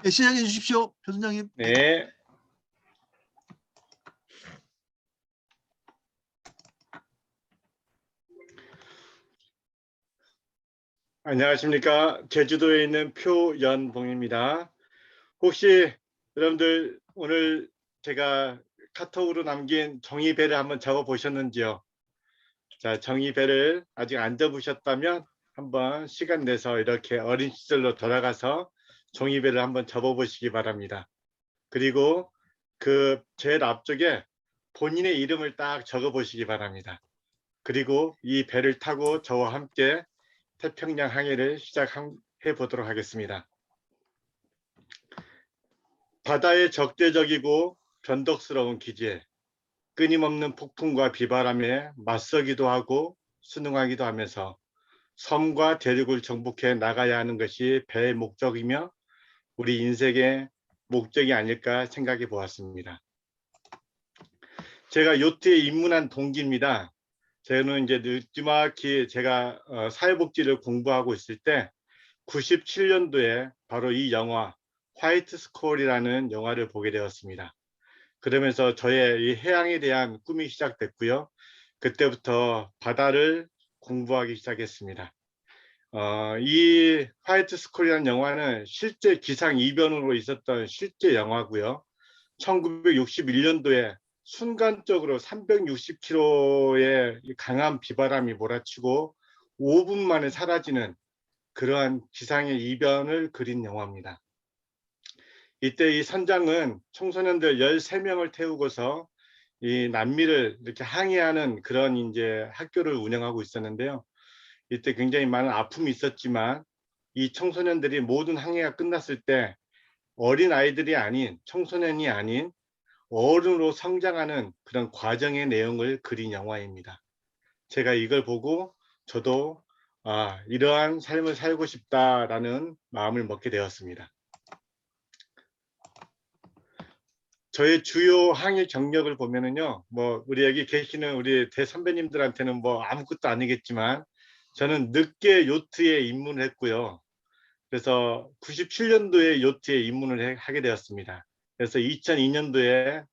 네, 시작해 주십시오, 조 선장님. 네. 안녕하십니까. 제주도에 있는 표연봉입니다. 혹시 여러분들 오늘 제가 카톡으로 남긴 정의배를 한번 적어 보셨는지요? 자, 정의배를 아직 안 적으셨다면 한번 시간 내서 이렇게 어린 시절로 돌아가서 정의배를 한번 접어 보시기 바랍니다. 그리고 그 제일 앞쪽에 본인의 이름을 딱 적어 보시기 바랍니다. 그리고 이 배를 타고 저와 함께 태평양 항해를 시작해 보도록 하겠습니다. 바다의 적대적이고 변덕스러운 기지에 끊임없는 폭풍과 비바람에 맞서기도 하고 순응하기도 하면서 섬과 대륙을 정복해 나가야 하는 것이 배의 목적이며 우리 인생의 목적이 아닐까 생각해 보았습니다. 제가 요트에 입문한 동기입니다. 저는 이제 늦지막히 제가 사회복지를 공부하고 있을 때 97년도에 바로 이 영화 화이트 스콜이라는 영화를 보게 되었습니다. 그러면서 저의 이 해양에 대한 꿈이 시작됐고요. 그때부터 바다를 공부하기 시작했습니다. 이 화이트 스콜이라는 영화는 실제 기상 이변으로 있었던 실제 영화고요. 1961년도에 순간적으로 360km의 강한 비바람이 몰아치고 5분 만에 사라지는 그러한 기상의 이변을 그린 영화입니다. 이때 이 선장은 청소년들 13명을 태우고서 이 남미를 이렇게 항해하는 그런 이제 학교를 운영하고 있었는데요. 이때 굉장히 많은 아픔이 있었지만 이 청소년들이 모든 항해가 끝났을 때 어린 아이들이 아닌 청소년이 아닌 어른으로 성장하는 그런 과정의 내용을 그린 영화입니다. 제가 이걸 보고 저도 이러한 삶을 살고 싶다라는 마음을 먹게 되었습니다. 저의 주요 항해 경력을 보면은요, 뭐 우리 여기 계시는 우리 대선배님들한테는 뭐 아무것도 아니겠지만 저는 늦게 요트에 입문을 했고요. 그래서 97년도에 요트에 입문을 하게 되었습니다. 그래서 2002년도에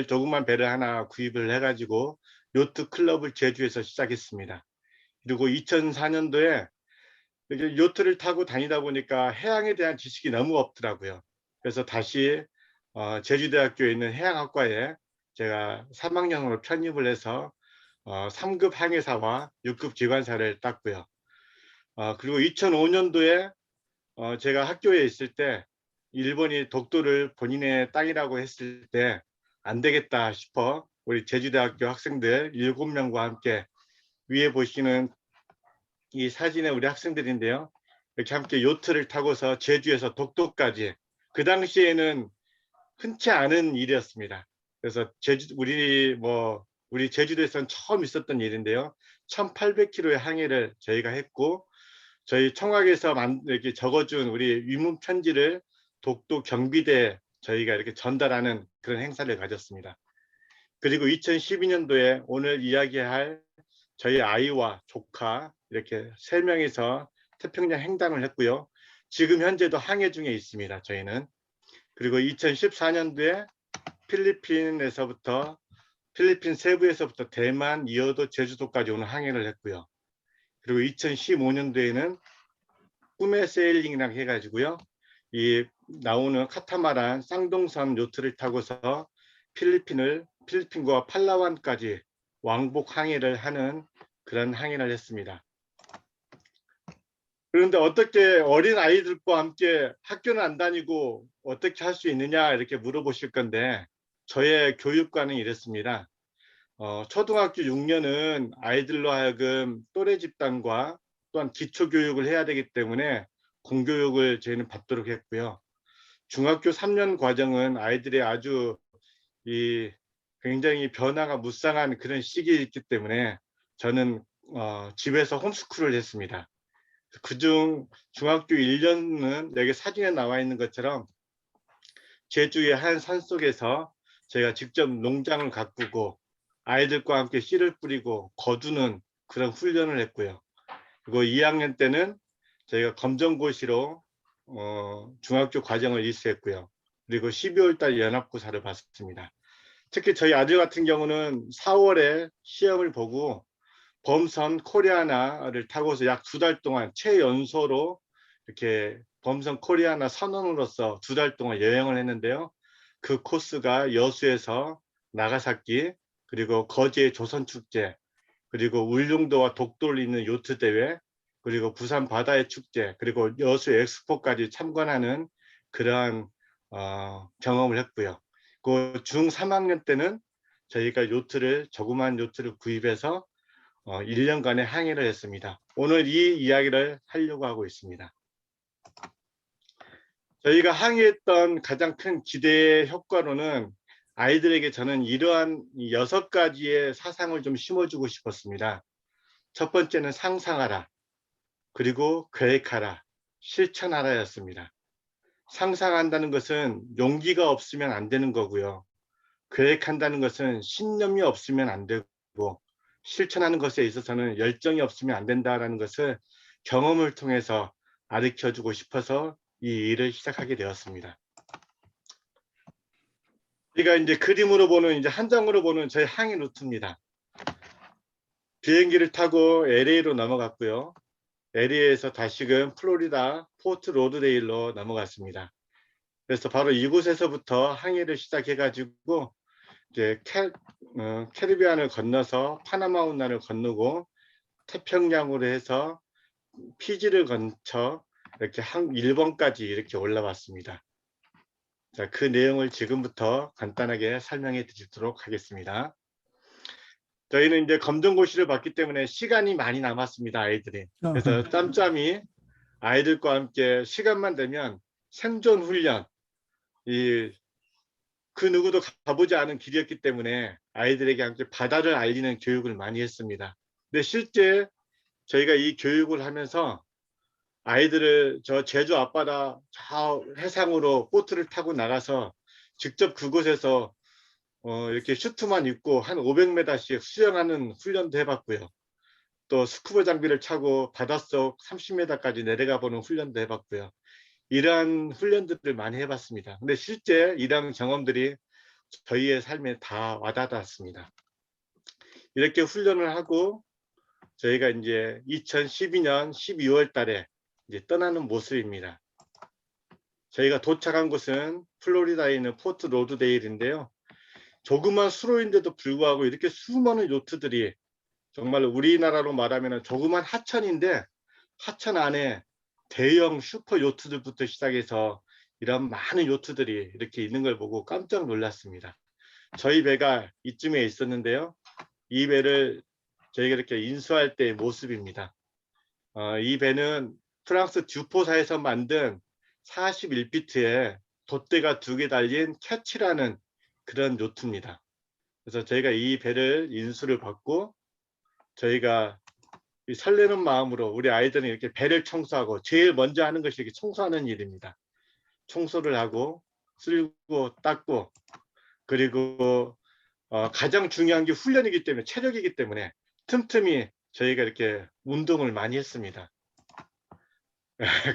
조그만 배를 하나 구입을 해가지고 요트 클럽을 제주에서 시작했습니다. 그리고 2004년도에 요트를 타고 다니다 보니까 해양에 대한 지식이 너무 없더라고요. 그래서 다시 제주대학교에 있는 해양학과에 제가 3학년으로 편입을 해서 3급 항해사와 6급 기관사를 땄고요. 그리고 2005년도에 제가 학교에 있을 때 일본이 독도를 본인의 땅이라고 했을 때 안 되겠다 싶어 우리 제주대학교 학생들 7명과 함께 위에 보시는 이 사진의 우리 학생들인데요. 이렇게 함께 요트를 타고서 제주에서 독도까지, 그 당시에는 흔치 않은 일이었습니다. 그래서 우리 제주도에서는 처음 있었던 일인데요. 1800km의 항해를 저희가 했고, 저희 청와대에서 이렇게 적어준 우리 위문 편지를 독도 경비대에 저희가 이렇게 전달하는 그런 행사를 가졌습니다. 그리고 2012년도에 오늘 이야기할 저희 아이와 조카 이렇게 3명이서 태평양 횡단을 했고요. 지금 현재도 항해 중에 있습니다. 저희는. 그리고 2014년도에 필리핀 세부에서부터 대만, 이어도, 제주도까지 오는 항해를 했고요. 그리고 2015년도에는 꿈의 세일링이라고 해가지고요. 이 나오는 카타마란 쌍동선 요트를 타고서 필리핀과 팔라완까지 왕복 항해를 하는 그런 항해를 했습니다. 그런데 어떻게 어린 아이들과 함께 학교는 안 다니고 어떻게 할 수 있느냐 이렇게 물어보실 건데, 저의 교육관은 이랬습니다. 초등학교 6년은 아이들로 하여금 또래 집단과 또한 기초교육을 해야 되기 때문에 공교육을 저희는 받도록 했고요. 중학교 3년 과정은 아이들의 아주 굉장히 변화가 무쌍한 그런 시기이기 때문에 저는 집에서 홈스쿨을 했습니다. 그중 중학교 1년은 여기 사진에 나와 있는 것처럼 제주의 한 산속에서 제가 직접 농장을 가꾸고 아이들과 함께 씨를 뿌리고 거두는 그런 훈련을 했고요. 그리고 2학년 때는 저희가 검정고시로 중학교 과정을 이수했고요. 그리고 12월 달 연합고사를 봤습니다. 특히 저희 아들 같은 경우는 4월에 시험을 보고 범선 코리아나를 타고서 약 2달 동안 최연소로 이렇게 범선 코리아나 선원으로서 2달 동안 여행을 했는데요. 그 코스가 여수에서 나가사키, 그리고 거제의 조선축제, 그리고 울릉도와 독도를 잇는 요트 대회, 그리고 부산 바다의 축제, 그리고 여수 엑스포까지 참관하는 그러한 경험을 했고요. 그 중 3학년 때는 저희가 조그만 요트를 구입해서 1년간의 항해를 했습니다. 오늘 이 이야기를 하려고 하고 있습니다. 저희가 항해했던 가장 큰 기대의 효과로는 아이들에게 저는 이러한 6가지의 사상을 좀 심어주고 싶었습니다. 첫 번째는 상상하라, 그리고 계획하라, 실천하라였습니다. 상상한다는 것은 용기가 없으면 안 되는 거고요. 계획한다는 것은 신념이 없으면 안 되고, 실천하는 것에 있어서는 열정이 없으면 안 된다는 것을 경험을 통해서 가르쳐주고 싶어서 이 일을 시작하게 되었습니다. 우리가 이제 그림으로 보는, 이제 한 장으로 보는 저희 항해 루트입니다. 비행기를 타고 LA로 넘어갔고요. LA에서 다시금 플로리다 포트 로드레일로 넘어갔습니다. 그래서 바로 이곳에서부터 항해를 시작해가지고 이제 캐리비안을 건너서 파나마 운하를 건너고 태평양으로 해서 피지를 거쳐 이렇게 일본까지 이렇게 올라왔습니다. 자, 그 내용을 지금부터 간단하게 설명해 드리도록 하겠습니다. 저희는 이제 검정고시를 봤기 때문에 시간이 많이 남았습니다, 아이들이. 그래서 짬짬이 아이들과 함께 시간만 되면 생존 훈련, 그 누구도 가보지 않은 길이었기 때문에 아이들에게 함께 바다를 알리는 교육을 많이 했습니다. 근데 실제 저희가 이 교육을 하면서 아이들을 저 제주 앞바다 저 해상으로 보트를 타고 나가서 직접 그곳에서 이렇게 슈트만 입고 한 500m씩 수영하는 훈련도 해봤고요. 또 스쿠버 장비를 차고 바닷속 30m까지 내려가 보는 훈련도 해봤고요. 이러한 훈련들을 많이 해봤습니다. 근데 실제 이러한 경험들이 저희의 삶에 다 와닿았습니다. 이렇게 훈련을 하고 저희가 이제 2012년 12월 달에 이제 떠나는 모습입니다. 저희가 도착한 곳은 플로리다에 있는 포트 로드데일인데요. 조그만 수로인데도 불구하고 이렇게 수많은 요트들이, 정말 우리나라로 말하면 조그만 하천인데 하천 안에 대형 슈퍼 요트들부터 시작해서 이런 많은 요트들이 이렇게 있는 걸 보고 깜짝 놀랐습니다. 저희 배가 이쯤에 있었는데요. 이 배를 저희가 이렇게 인수할 때의 모습입니다. 이 배는 프랑스 듀포사에서 만든 41피트의 돛대가 2개 달린 캐치라는 그런 요트입니다. 그래서 저희가 이 배를 인수를 받고 저희가 이 설레는 마음으로 우리 아이들은 이렇게 배를 청소하고 제일 먼저 하는 것이 이렇게 청소하는 일입니다. 청소를 하고 쓸고 닦고, 그리고 가장 중요한 게 훈련이기 때문에, 체력이기 때문에 틈틈이 저희가 이렇게 운동을 많이 했습니다.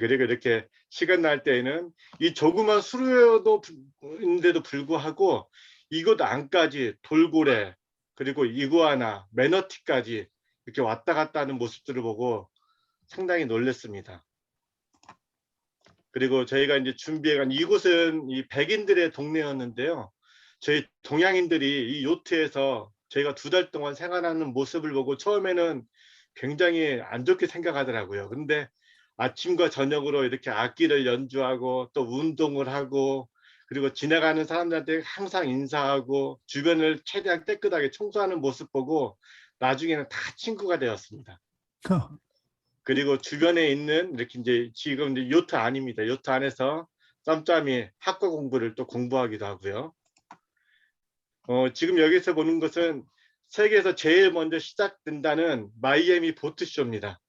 그리고 이렇게 시간 날 때에는 이 조그만 수로인데도 불구하고 이곳 안까지 돌고래, 그리고 이구아나, 매너티까지 이렇게 왔다 갔다 하는 모습들을 보고 상당히 놀랐습니다. 그리고 저희가 이제 준비해간 이곳은 이 백인들의 동네였는데요. 저희 동양인들이 이 요트에서 저희가 2달 동안 생활하는 모습을 보고 처음에는 굉장히 안 좋게 생각하더라고요. 근데 아침과 저녁으로 이렇게 악기를 연주하고 또 운동을 하고, 그리고 지나가는 사람들한테 항상 인사하고 주변을 최대한 깨끗하게 청소하는 모습 보고 나중에는 다 친구가 되었습니다. 그리고 주변에 있는 이렇게 이제 지금 이제 요트 안입니다. 요트 안에서 짬짬이 학과 공부를 또 공부하기도 하고요. 지금 여기서 보는 것은 세계에서 제일 먼저 시작된다는 마이애미 보트쇼입니다.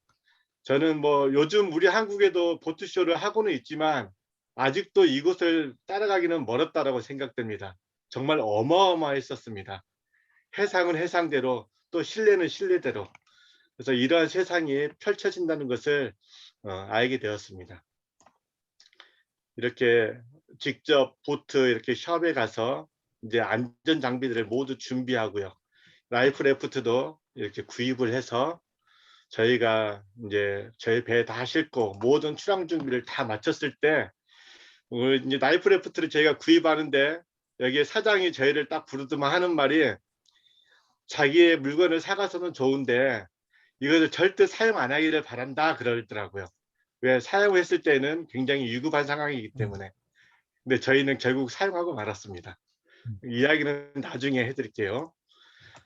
저는 뭐 요즘 우리 한국에도 보트쇼를 하고는 있지만 아직도 이곳을 따라가기는 멀었다라고 생각됩니다. 정말 어마어마했었습니다. 해상은 해상대로, 또 실내는 실내대로. 그래서 이러한 세상이 펼쳐진다는 것을 알게 되었습니다. 이렇게 직접 보트 이렇게 샵에 가서 이제 안전 장비들을 모두 준비하고요. 라이프 라프트도 이렇게 구입을 해서 저희가 이제 저희 배에 다 싣고 모든 출항 준비를 다 마쳤을 때 이제 라이프 라프트를 저희가 구입하는데 여기에 사장이 저희를 딱 부르더만 하는 말이 자기의 물건을 사가서는 좋은데 이것을 절대 사용 안 하기를 바란다 그러더라고요. 왜 사용했을 때는 굉장히 위급한 상황이기 때문에. 근데 저희는 결국 사용하고 말았습니다. 이야기는 나중에 해드릴게요.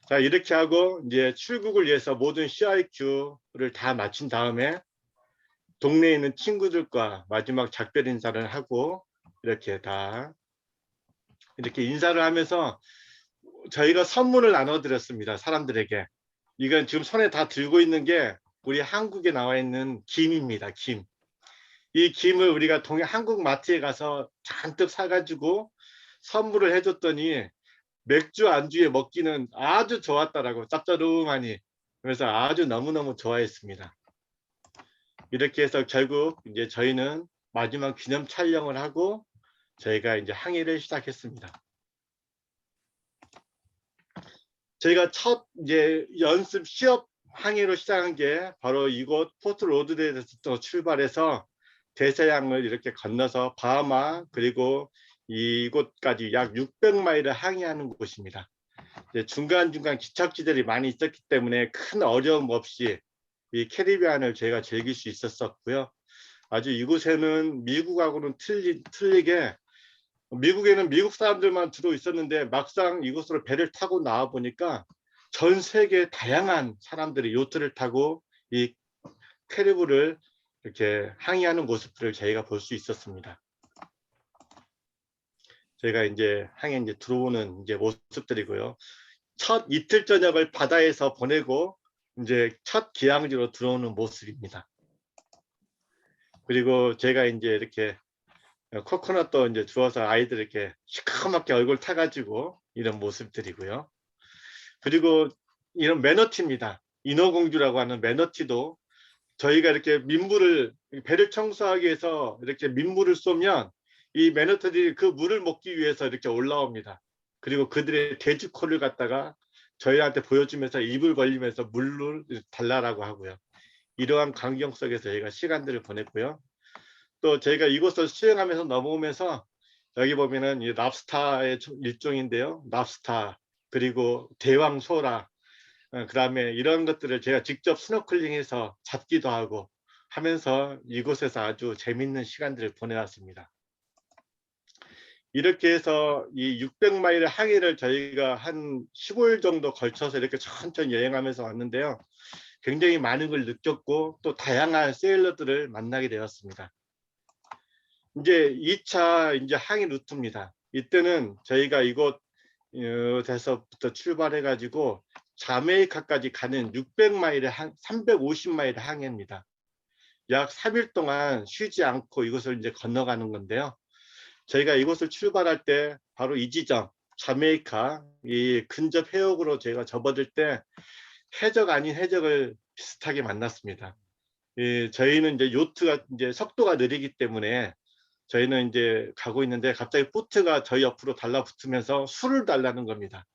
자, 이렇게 하고 이제 출국을 위해서 모든 CIQ를 다 마친 다음에 동네에 있는 친구들과 마지막 작별 인사를 하고 이렇게 다 이렇게 인사를 하면서 저희가 선물을 나눠드렸습니다. 사람들에게. 이건 지금 손에 다 들고 있는 게 우리 한국에 나와 있는 김입니다. 김. 이 김을 우리가 한국 마트에 가서 잔뜩 사가지고 선물을 해줬더니 맥주 안주에 먹기는 아주 좋았다라고 짭조름하니 그래서 아주 너무너무 좋아했습니다. 이렇게 해서 결국 이제 저희는 마지막 기념 촬영을 하고 저희가 이제 항해를 시작했습니다. 저희가 첫 이제 연습 시업 항해로 시작한 게 바로 이곳 포트 로드레드에서 출발해서 대서양을 이렇게 건너서 바하마 그리고 이곳까지 약 600마일을 항해하는 곳입니다. 중간중간 기척지들이 많이 있었기 때문에 큰 어려움 없이 이 캐리비안을 저희가 즐길 수 있었고요. 아주 이곳에는 미국하고는 틀리게 미국에는 미국 사람들만 주로 있었는데 막상 이곳으로 배를 타고 나와 보니까 전 세계 다양한 사람들이 요트를 타고 이 캐리브를 이렇게 항해하는 모습들을 저희가 볼 수 있었습니다. 저희가 이제 항해 이제 들어오는 이제 모습들이고요. 첫 이틀 저녁을 바다에서 보내고 이제 첫 기항지로 들어오는 모습입니다. 그리고 제가 이제 이렇게 코코넛도 이제 주워서 아이들 이렇게 시커멓게 얼굴 타가지고 이런 모습들이고요. 그리고 이런 매너티입니다. 인어공주라고 하는 매너티도 저희가 이렇게 민물을 배를 청소하기 위해서 이렇게 민물을 쏘면 이 매너티들이 그 물을 먹기 위해서 이렇게 올라옵니다. 그리고 그들의 돼지코를 갖다가 저희한테 보여주면서 입을 벌리면서 물을 달라라고 하고요. 이러한 광경 속에서 저희가 시간들을 보냈고요. 또 저희가 이곳을 수영하면서 넘어오면서 여기 보면은 이 랍스타의 일종인데요. 랍스타 그리고 대왕소라 그다음에 이런 것들을 제가 직접 스노클링해서 잡기도 하고 하면서 이곳에서 아주 재밌는 시간들을 보내왔습니다. 이렇게 해서 이 600마일의 항해를 저희가 한 15일 정도 걸쳐서 이렇게 천천히 여행하면서 왔는데요. 굉장히 많은 걸 느꼈고 또 다양한 세일러들을 만나게 되었습니다. 이제 2차 이제 항해 루트입니다. 이때는 저희가 이곳에서부터 출발해 가지고 자메이카까지 가는 600마일의 350마일의 항해입니다. 약 3일 동안 쉬지 않고 이곳을 이제 건너가는 건데요. 저희가 이곳을 출발할 때 바로 이 지점 자메이카 이 근접 해역으로 저희가 접어들 때 해적 아닌 해적을 비슷하게 만났습니다. 저희는 이제 요트가 이제 속도가 느리기 때문에 저희는 이제 가고 있는데 갑자기 보트가 저희 옆으로 달라붙으면서 술을 달라는 겁니다.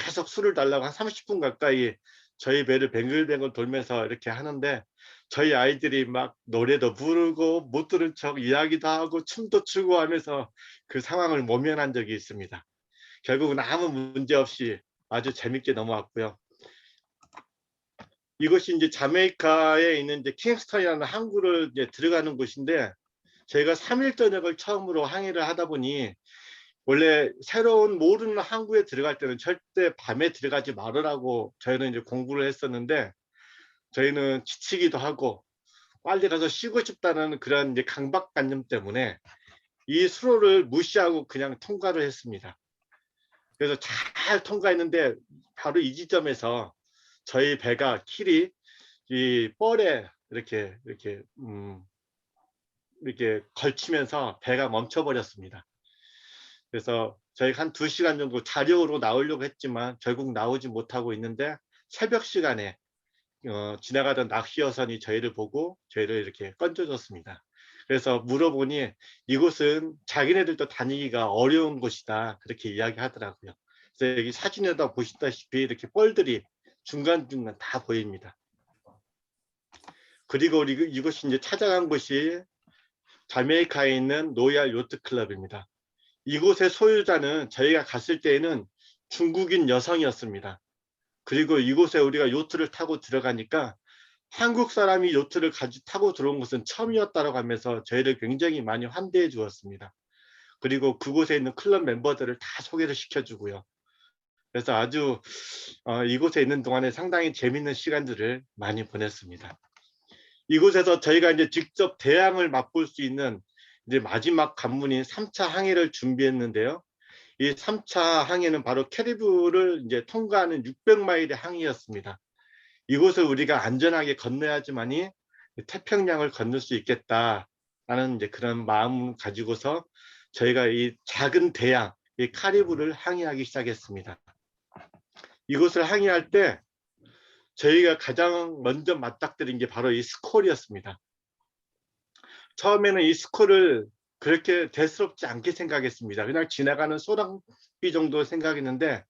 계속 술을 달라고 한 30분 가까이 저희 배를 뱅글뱅글 돌면서 이렇게 하는데 저희 아이들이 막 노래도 부르고 못 들은 척 이야기도 하고 춤도 추고 하면서 그 상황을 모면한 적이 있습니다. 결국은 아무 문제 없이 아주 재밌게 넘어왔고요. 이것이 이제 자메이카에 있는 이제 킹스턴이라는 항구를 이제 들어가는 곳인데 저희가 3일 저녁을 처음으로 항해를 하다 보니 원래 새로운 모르는 항구에 들어갈 때는 절대 밤에 들어가지 말으라고 저희는 이제 공부를 했었는데 저희는 지치기도 하고 빨리 가서 쉬고 싶다는 그런 이제 강박관념 때문에 이 수로를 무시하고 그냥 통과를 했습니다. 그래서 잘 통과했는데 바로 이 지점에서 저희 배가 킬이 이 뻘에 이렇게 걸치면서 배가 멈춰버렸습니다. 그래서 저희가 한 2시간 정도 자력으로 나오려고 했지만 결국 나오지 못하고 있는데 새벽 시간에 지나가던 낚시 여선이 저희를 보고 저희를 이렇게 건져줬습니다. 그래서 물어보니 이곳은 자기네들도 다니기가 어려운 곳이다. 그렇게 이야기하더라고요. 그래서 여기 사진에다 보시다시피 이렇게 뻘들이 중간중간 다 보입니다. 그리고 이곳이 이제 찾아간 곳이 자메이카에 있는 노얄 요트 클럽입니다. 이곳의 소유자는 저희가 갔을 때에는 중국인 여성이었습니다. 그리고 이곳에 우리가 요트를 타고 들어가니까 한국 사람이 요트를 타고 들어온 것은 처음이었다고 하면서 저희를 굉장히 많이 환대해 주었습니다. 그리고 그곳에 있는 클럽 멤버들을 다 소개를 시켜주고요. 그래서 아주 이곳에 있는 동안에 상당히 재밌는 시간들을 많이 보냈습니다. 이곳에서 저희가 이제 직접 대항을 맛볼 수 있는 이제 마지막 관문인 3차 항해를 준비했는데요. 이 3차 항해는 바로 캐리브를 이제 통과하는 600마일의 항해였습니다. 이곳을 우리가 안전하게 건너야지만이 태평양을 건널 수 있겠다라는 이제 그런 마음 가지고서 저희가 이 작은 대양, 이 카리브를 항해하기 시작했습니다. 이곳을 항해할 때 저희가 가장 먼저 맞닥뜨린 게 바로 이 스콜이었습니다. 처음에는 이 스콜을 그렇게 대수롭지 않게 생각했습니다. 그냥 지나가는 소랑비 정도 생각했는데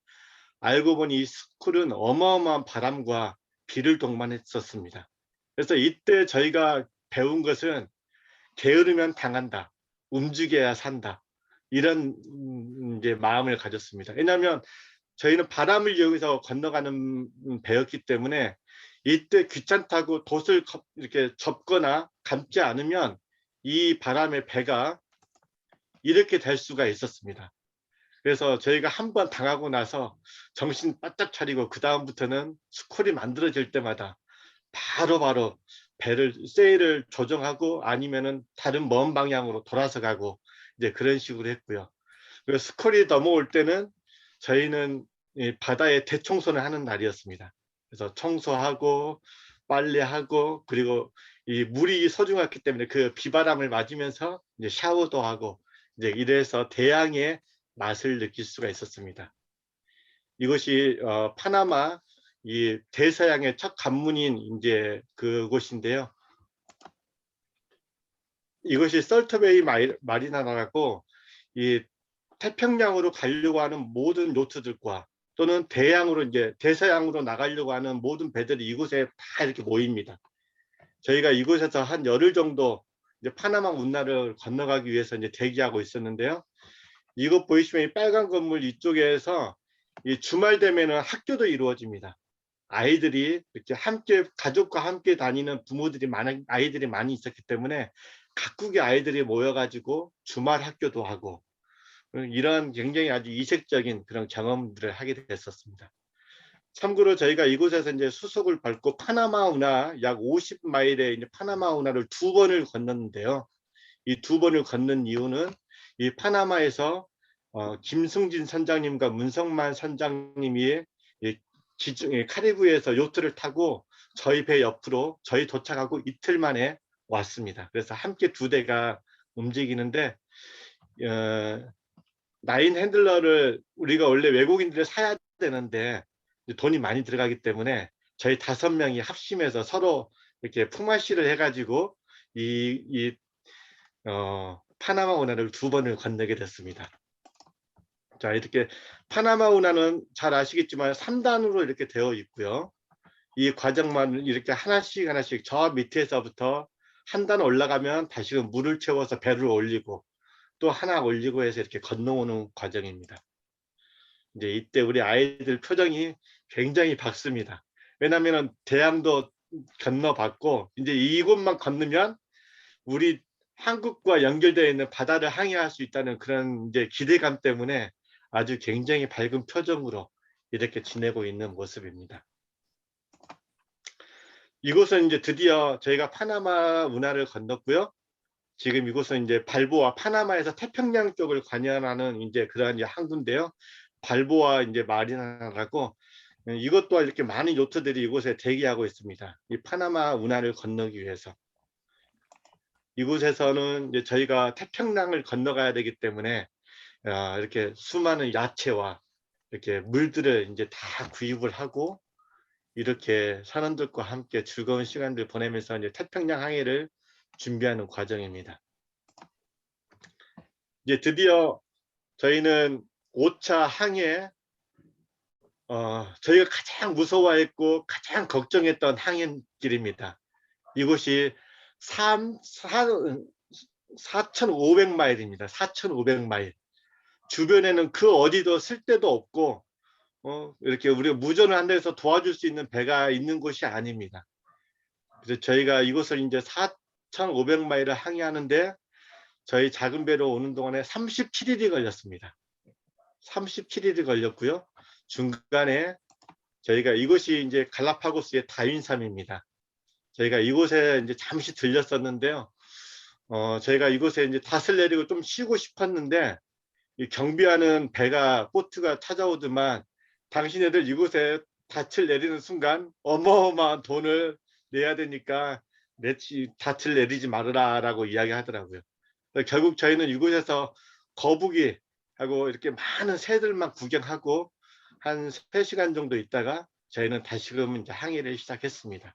알고 보니 이 스콜은 어마어마한 바람과 비를 동반했었습니다. 그래서 이때 저희가 배운 것은 게으르면 당한다, 움직여야 산다, 이런 이제 마음을 가졌습니다. 왜냐하면 저희는 바람을 이용해서 건너가는 배였기 때문에 이때 귀찮다고 돛을 이렇게 접거나 감지 않으면 이 바람에 배가 이렇게 될 수가 있었습니다. 그래서 저희가 한번 당하고 나서 정신 바짝 차리고 그 다음부터는 스콜이 만들어질 때마다 바로바로 배를 세일을 조정하고 아니면은 다른 먼 방향으로 돌아서 가고 이제 그런 식으로 했고요. 그리고 스콜이 넘어올 때는 저희는 이 바다에 대청소를 하는 날이었습니다. 그래서 청소하고 빨래하고 그리고 이 물이 소중했기 때문에 그 비바람을 맞으면서 이제 샤워도 하고 이제 이래서 대양의 맛을 느낄 수가 있었습니다. 이것이 파나마 이 대서양의 첫 관문인 이제 그곳인데요. 이것이 설트베이 마리나라고 이 태평양으로 가려고 하는 모든 요트들과 또는 대양으로 이제 대서양으로 나가려고 하는 모든 배들이 이곳에 다 이렇게 모입니다. 저희가 이곳에서 한 열흘 정도 이제 파나마 운하를 건너가기 위해서 이제 대기하고 있었는데요. 이곳 보이시면 이 빨간 건물 이쪽에서 이 주말 되면은 학교도 이루어집니다. 아이들이 이렇게 함께 가족과 함께 다니는 아이들이 많이 있었기 때문에 각국의 아이들이 모여가지고 주말 학교도 하고 이런 굉장히 아주 이색적인 그런 경험들을 하게 됐었습니다. 참고로 저희가 이곳에서 이제 수속을 밟고 파나마 운하 약 50마일의 이제 파나마 운하를 2번을 건넜는데요. 이 2번을 건넌 이유는 이 파나마에서 김승진 선장님과 문성만 선장님이 카리브해에서 요트를 타고 저희 배 옆으로 저희 도착하고 이틀 만에 왔습니다. 그래서 함께 두 대가 움직이는데 나인 핸들러를 우리가 원래 외국인들을 사야 되는데 돈이 많이 들어가기 때문에 저희 5명이 합심해서 서로 이렇게 품앗이를 해가지고 파나마 운하를 2번을 건너게 됐습니다. 자, 이렇게 파나마 운하는 잘 아시겠지만 3단으로 이렇게 되어 있고요. 이 과정만 이렇게 하나씩 하나씩 저 밑에서부터 한 단 올라가면 다시금 물을 채워서 배를 올리고 또 하나 올리고 해서 이렇게 건너오는 과정입니다. 이제 이때 우리 아이들 표정이 굉장히 밝습니다. 왜냐하면 대양도 건너봤고 이제 이곳만 건너면 우리 한국과 연결되어 있는 바다를 항해할 수 있다는 그런 이제 기대감 때문에 아주 굉장히 밝은 표정으로 이렇게 지내고 있는 모습입니다. 이곳은 이제 드디어 저희가 파나마 운하를 건넜고요. 지금 이곳은 이제 발보아 파나마에서 태평양 쪽을 관여하는 이제 그러한 이제 항구인데요. 발보아 이제 마리나라고 이것 또한 이렇게 많은 요트들이 이곳에 대기하고 있습니다. 이 파나마 운하를 건너기 위해서. 이곳에서는 이제 저희가 태평양을 건너가야 되기 때문에 이렇게 수많은 야채와 이렇게 물들을 이제 다 구입을 하고 이렇게 사람들과 함께 즐거운 시간들 보내면서 이제 태평양 항해를 준비하는 과정입니다. 이제 드디어 저희는 5차 항해, 저희가 가장 무서워했고 가장 걱정했던 항해길입니다. 이곳이 4,500마일입니다. 4,500마일. 주변에는 그 어디도 쓸 데도 없고, 이렇게 우리가 무전을 한다 해서 도와줄 수 있는 배가 있는 곳이 아닙니다. 그래서 저희가 이곳을 이제 4,500마일을 항해하는데 저희 작은 배로 오는 동안에 37일이 걸렸습니다. 37일이 걸렸고요. 중간에 저희가 이곳이 이제 갈라파고스의 다윈섬입니다. 저희가 이곳에 이제 잠시 들렸었는데요. 저희가 이곳에 이제 닷을 내리고 좀 쉬고 싶었는데 이 경비하는 배가 보트가 찾아오더만 당신네들 이곳에 닻을 내리는 순간 어마어마한 돈을 내야 되니까 닻을 내리지 말으라라고 이야기하더라고요. 결국 저희는 이곳에서 거북이 하고 이렇게 많은 새들만 구경하고 한 3시간 정도 있다가 저희는 다시금 이제 항해를 시작했습니다.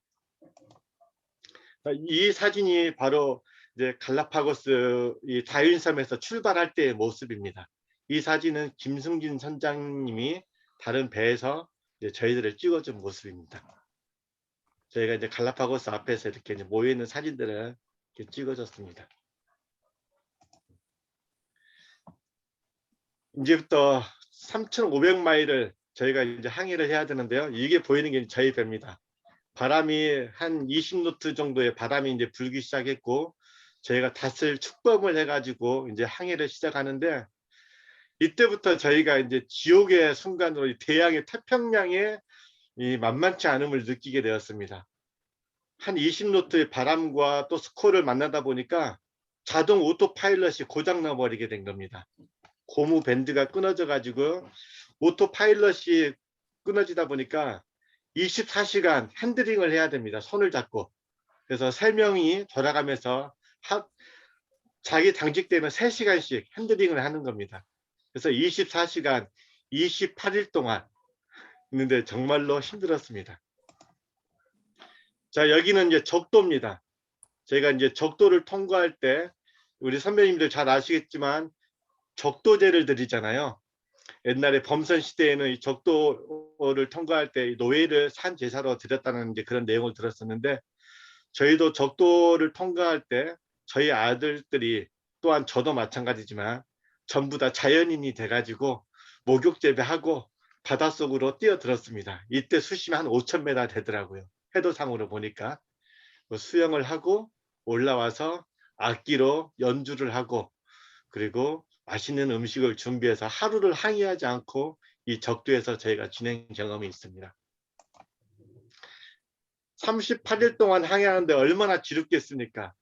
이 사진이 바로 이제 갈라파고스 이 다윈섬에서 출발할 때의 모습입니다. 이 사진은 김승진 선장님이 다른 배에서 이제 저희들을 찍어준 모습입니다. 저희가 이제 갈라파고스 앞에서 이렇게 이제 모여 있는 사진들을 이렇게 찍어줬습니다. 이제부터 3,500마일을 저희가 이제 항해를 해야 되는데요. 이게 보이는 게 저희 배입니다. 바람이 한 20노트 정도의 바람이 이제 불기 시작했고 저희가 닷을 축범을 해가지고 이제 항해를 시작하는데 이때부터 저희가 이제 지옥의 순간으로 대양의 태평양의 이 만만치 않음을 느끼게 되었습니다. 한 20노트의 바람과 또 스콜을 만나다 보니까 자동 오토파일럿이 고장나 버리게 된 겁니다. 고무 밴드가 끊어져 가지고 오토파일럿이 끊어지다 보니까 24시간 핸들링을 해야 됩니다. 손을 잡고. 그래서 3명이 돌아가면서 자기 당직되면 3시간씩 핸들링을 하는 겁니다. 그래서 24시간 28일 동안 있는데 정말로 힘들었습니다. 자, 여기는 이제 적도입니다. 제가 이제 적도를 통과할 때 우리 선배님들 잘 아시겠지만 적도제를 드리잖아요. 옛날에 범선 시대에는 이 적도를 통과할 때 노예를 산 제사로 드렸다는 이제 그런 내용을 들었었는데 저희도 적도를 통과할 때 저희 아들들이 또한 저도 마찬가지지만 전부 다 자연인이 돼가지고 목욕 재배하고 바닷속으로 뛰어들었습니다. 이때 수심이 한 5,000m 되더라고요. 해도상으로 보니까 수영을 하고 올라와서 악기로 연주를 하고 그리고 맛있는 음식을 준비해서 하루를 항해하지 않고 이 적도에서 저희가 지낸 경험이 있습니다. 38일 동안 항해하는데 얼마나 지겹겠습니까?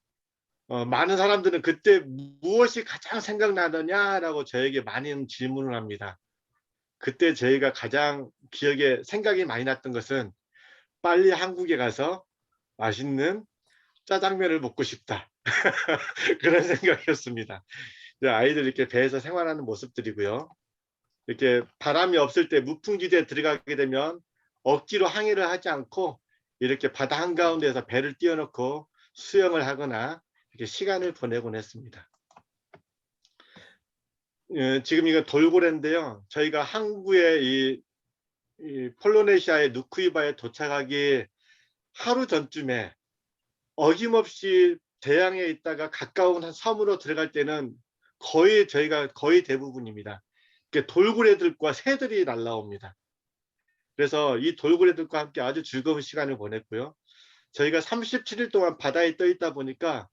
많은 사람들은 그때 무엇이 가장 생각나느냐라고 저에게 많은 질문을 합니다. 그때 저희가 가장 기억에 생각이 많이 났던 것은 빨리 한국에 가서 맛있는 짜장면을 먹고 싶다. 그런 생각이었습니다. 아이들 이렇게 배에서 생활하는 모습들이고요. 이렇게 바람이 없을 때 무풍지대에 들어가게 되면 억지로 항해를 하지 않고 이렇게 바다 한가운데에서 배를 띄워놓고 수영을 하거나 이렇게 시간을 보내곤 했습니다. 지금 이거 돌고래인데요. 저희가 항구의 이 폴리네시아의 누쿠이바에 도착하기 하루 전쯤에 어김없이 대양에 있다가 가까운 한 섬으로 들어갈 때는 저희가 거의 대부분입니다. 돌고래들과 새들이 날라옵니다. 그래서 이 돌고래들과 함께 아주 즐거운 시간을 보냈고요. 저희가 37일 동안 바다에 떠 있다 보니까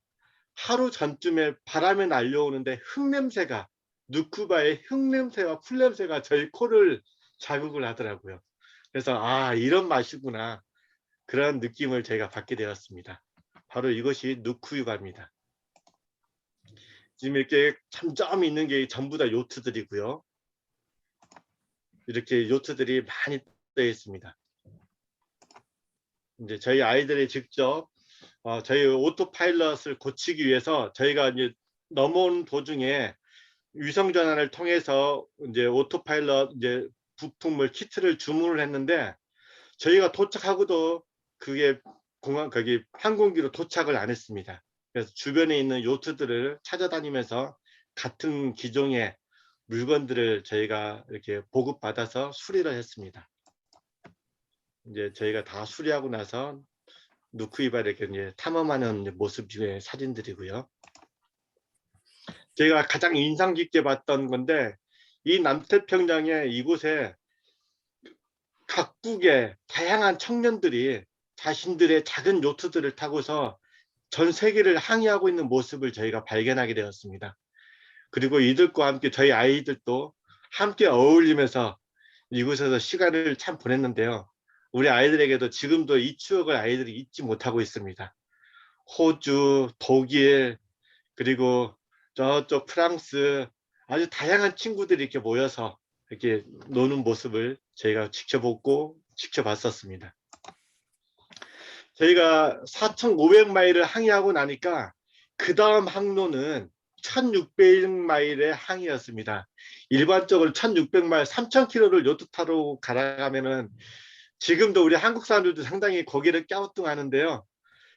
하루 전쯤에 바람에 날려오는데 흙냄새가 누쿠바의 흙냄새와 풀냄새가 저희 코를 자극을 하더라고요. 그래서 이런 맛이구나 그런 느낌을 저희가 받게 되었습니다. 바로 이것이 누쿠유바입니다. 지금 이렇게 점점 있는 게 전부 다 요트들이고요. 이렇게 요트들이 많이 떠 있습니다. 이제 저희 아이들이 직접 저희 오토파일럿을 고치기 위해서 저희가 이제 넘어온 도중에 위성 전환을 통해서 이제 오토파일럿 이제 부품을 키트를 주문을 했는데 저희가 도착하고도 그게 거기 항공기로 도착을 안 했습니다. 그래서 주변에 있는 요트들을 찾아다니면서 같은 기종의 물건들을 저희가 이렇게 보급받아서 수리를 했습니다. 이제 저희가 다 수리하고 나서 누크이바를 이렇게 이제 탐험하는 모습의 사진들이고요. 제가 가장 인상 깊게 봤던 건데, 이 남태평양의 이곳에 각국의 다양한 청년들이 자신들의 작은 요트들을 타고서 전 세계를 항해하고 있는 모습을 저희가 발견하게 되었습니다. 그리고 이들과 함께 저희 아이들도 함께 어울리면서 이곳에서 시간을 참 보냈는데요. 우리 아이들에게도 지금도 이 추억을 아이들이 잊지 못하고 있습니다. 호주, 독일, 그리고 저쪽 프랑스, 아주 다양한 친구들이 이렇게 모여서 이렇게 노는 모습을 저희가 지켜봤었습니다. 저희가 4,500마일을 항해하고 나니까 그 다음 항로는 1,600마일의 항이었습니다. 일반적으로 1,600마일, 3,000km를 요트 타러 가라가면은 지금도 우리 한국 사람들도 상당히 고개를 갸우뚱하는데요.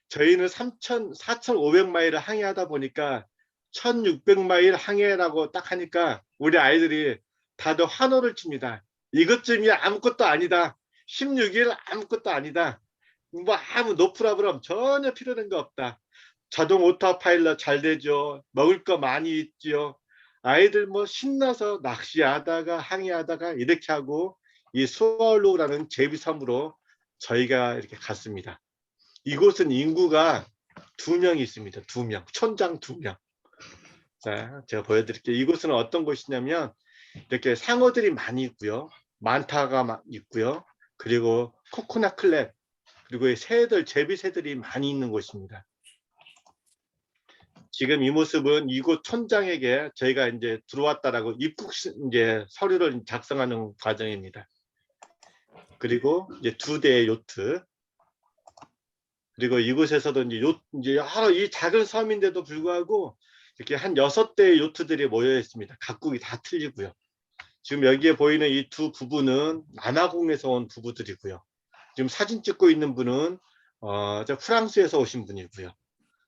저희는 4,500마일을 항해하다 보니까 1,600마일 항해라고 딱 하니까 우리 아이들이 다들 환호를 칩니다. 이것쯤이 아무것도 아니다. 16일 아무것도 아니다. 뭐 아무 노프라브럼 전혀 필요한 거 없다. 자동 오토파일럿 잘 되죠. 먹을 거 많이 있죠. 아이들 뭐 신나서 낚시하다가 항해하다가 이렇게 하고 이 수월로라는 제비섬으로 저희가 이렇게 갔습니다. 이곳은 인구가 2명이 있습니다. 2명. 촌장 2명. 자, 제가 보여드릴게요. 이곳은 어떤 곳이냐면 이렇게 상어들이 많이 있고요. 만타가 있고요. 그리고 코코넛 클랩, 그리고 새들, 제비새들이 많이 있는 곳입니다. 지금 이 모습은 이곳 촌장에게 저희가 이제 들어왔다라고 입국 이제 서류를 작성하는 과정입니다. 그리고 이제 2대의 요트. 그리고 이곳에서도 이제 여러 이 작은 섬인데도 불구하고 이렇게 한 6대의 요트들이 모여 있습니다. 각국이 다 틀리고요. 지금 여기에 보이는 이 2 부부는 남아공에서 온 부부들이고요. 지금 사진 찍고 있는 분은 프랑스에서 오신 분이고요.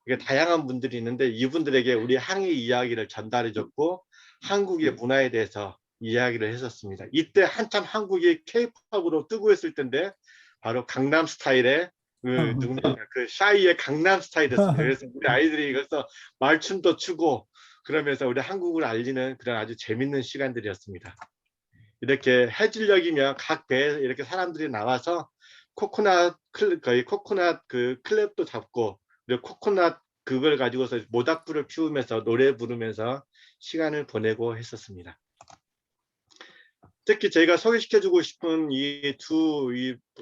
이게 다양한 분들이 있는데 이분들에게 우리 항해 이야기를 전달해줬고 한국의 문화에 대해서 이야기를 했었습니다. 이때 한참 한국이 K-팝으로 뜨고 있을 텐데 바로 강남 스타일의 그 샤이의 강남 스타일이었습니다. 그래서 우리 아이들이 이것서 말춤도 추고 그러면서 우리 한국을 알리는 그런 아주 재밌는 시간들이었습니다. 이렇게 해질녘이면 각 배에 이렇게 사람들이 나와서 거의 코코넛 그 클랩도 잡고 그리고 코코넛 그걸 가지고서 모닥불을 피우면서 노래 부르면서 시간을 보내고 했었습니다. 특히 제가 소개시켜주고 싶은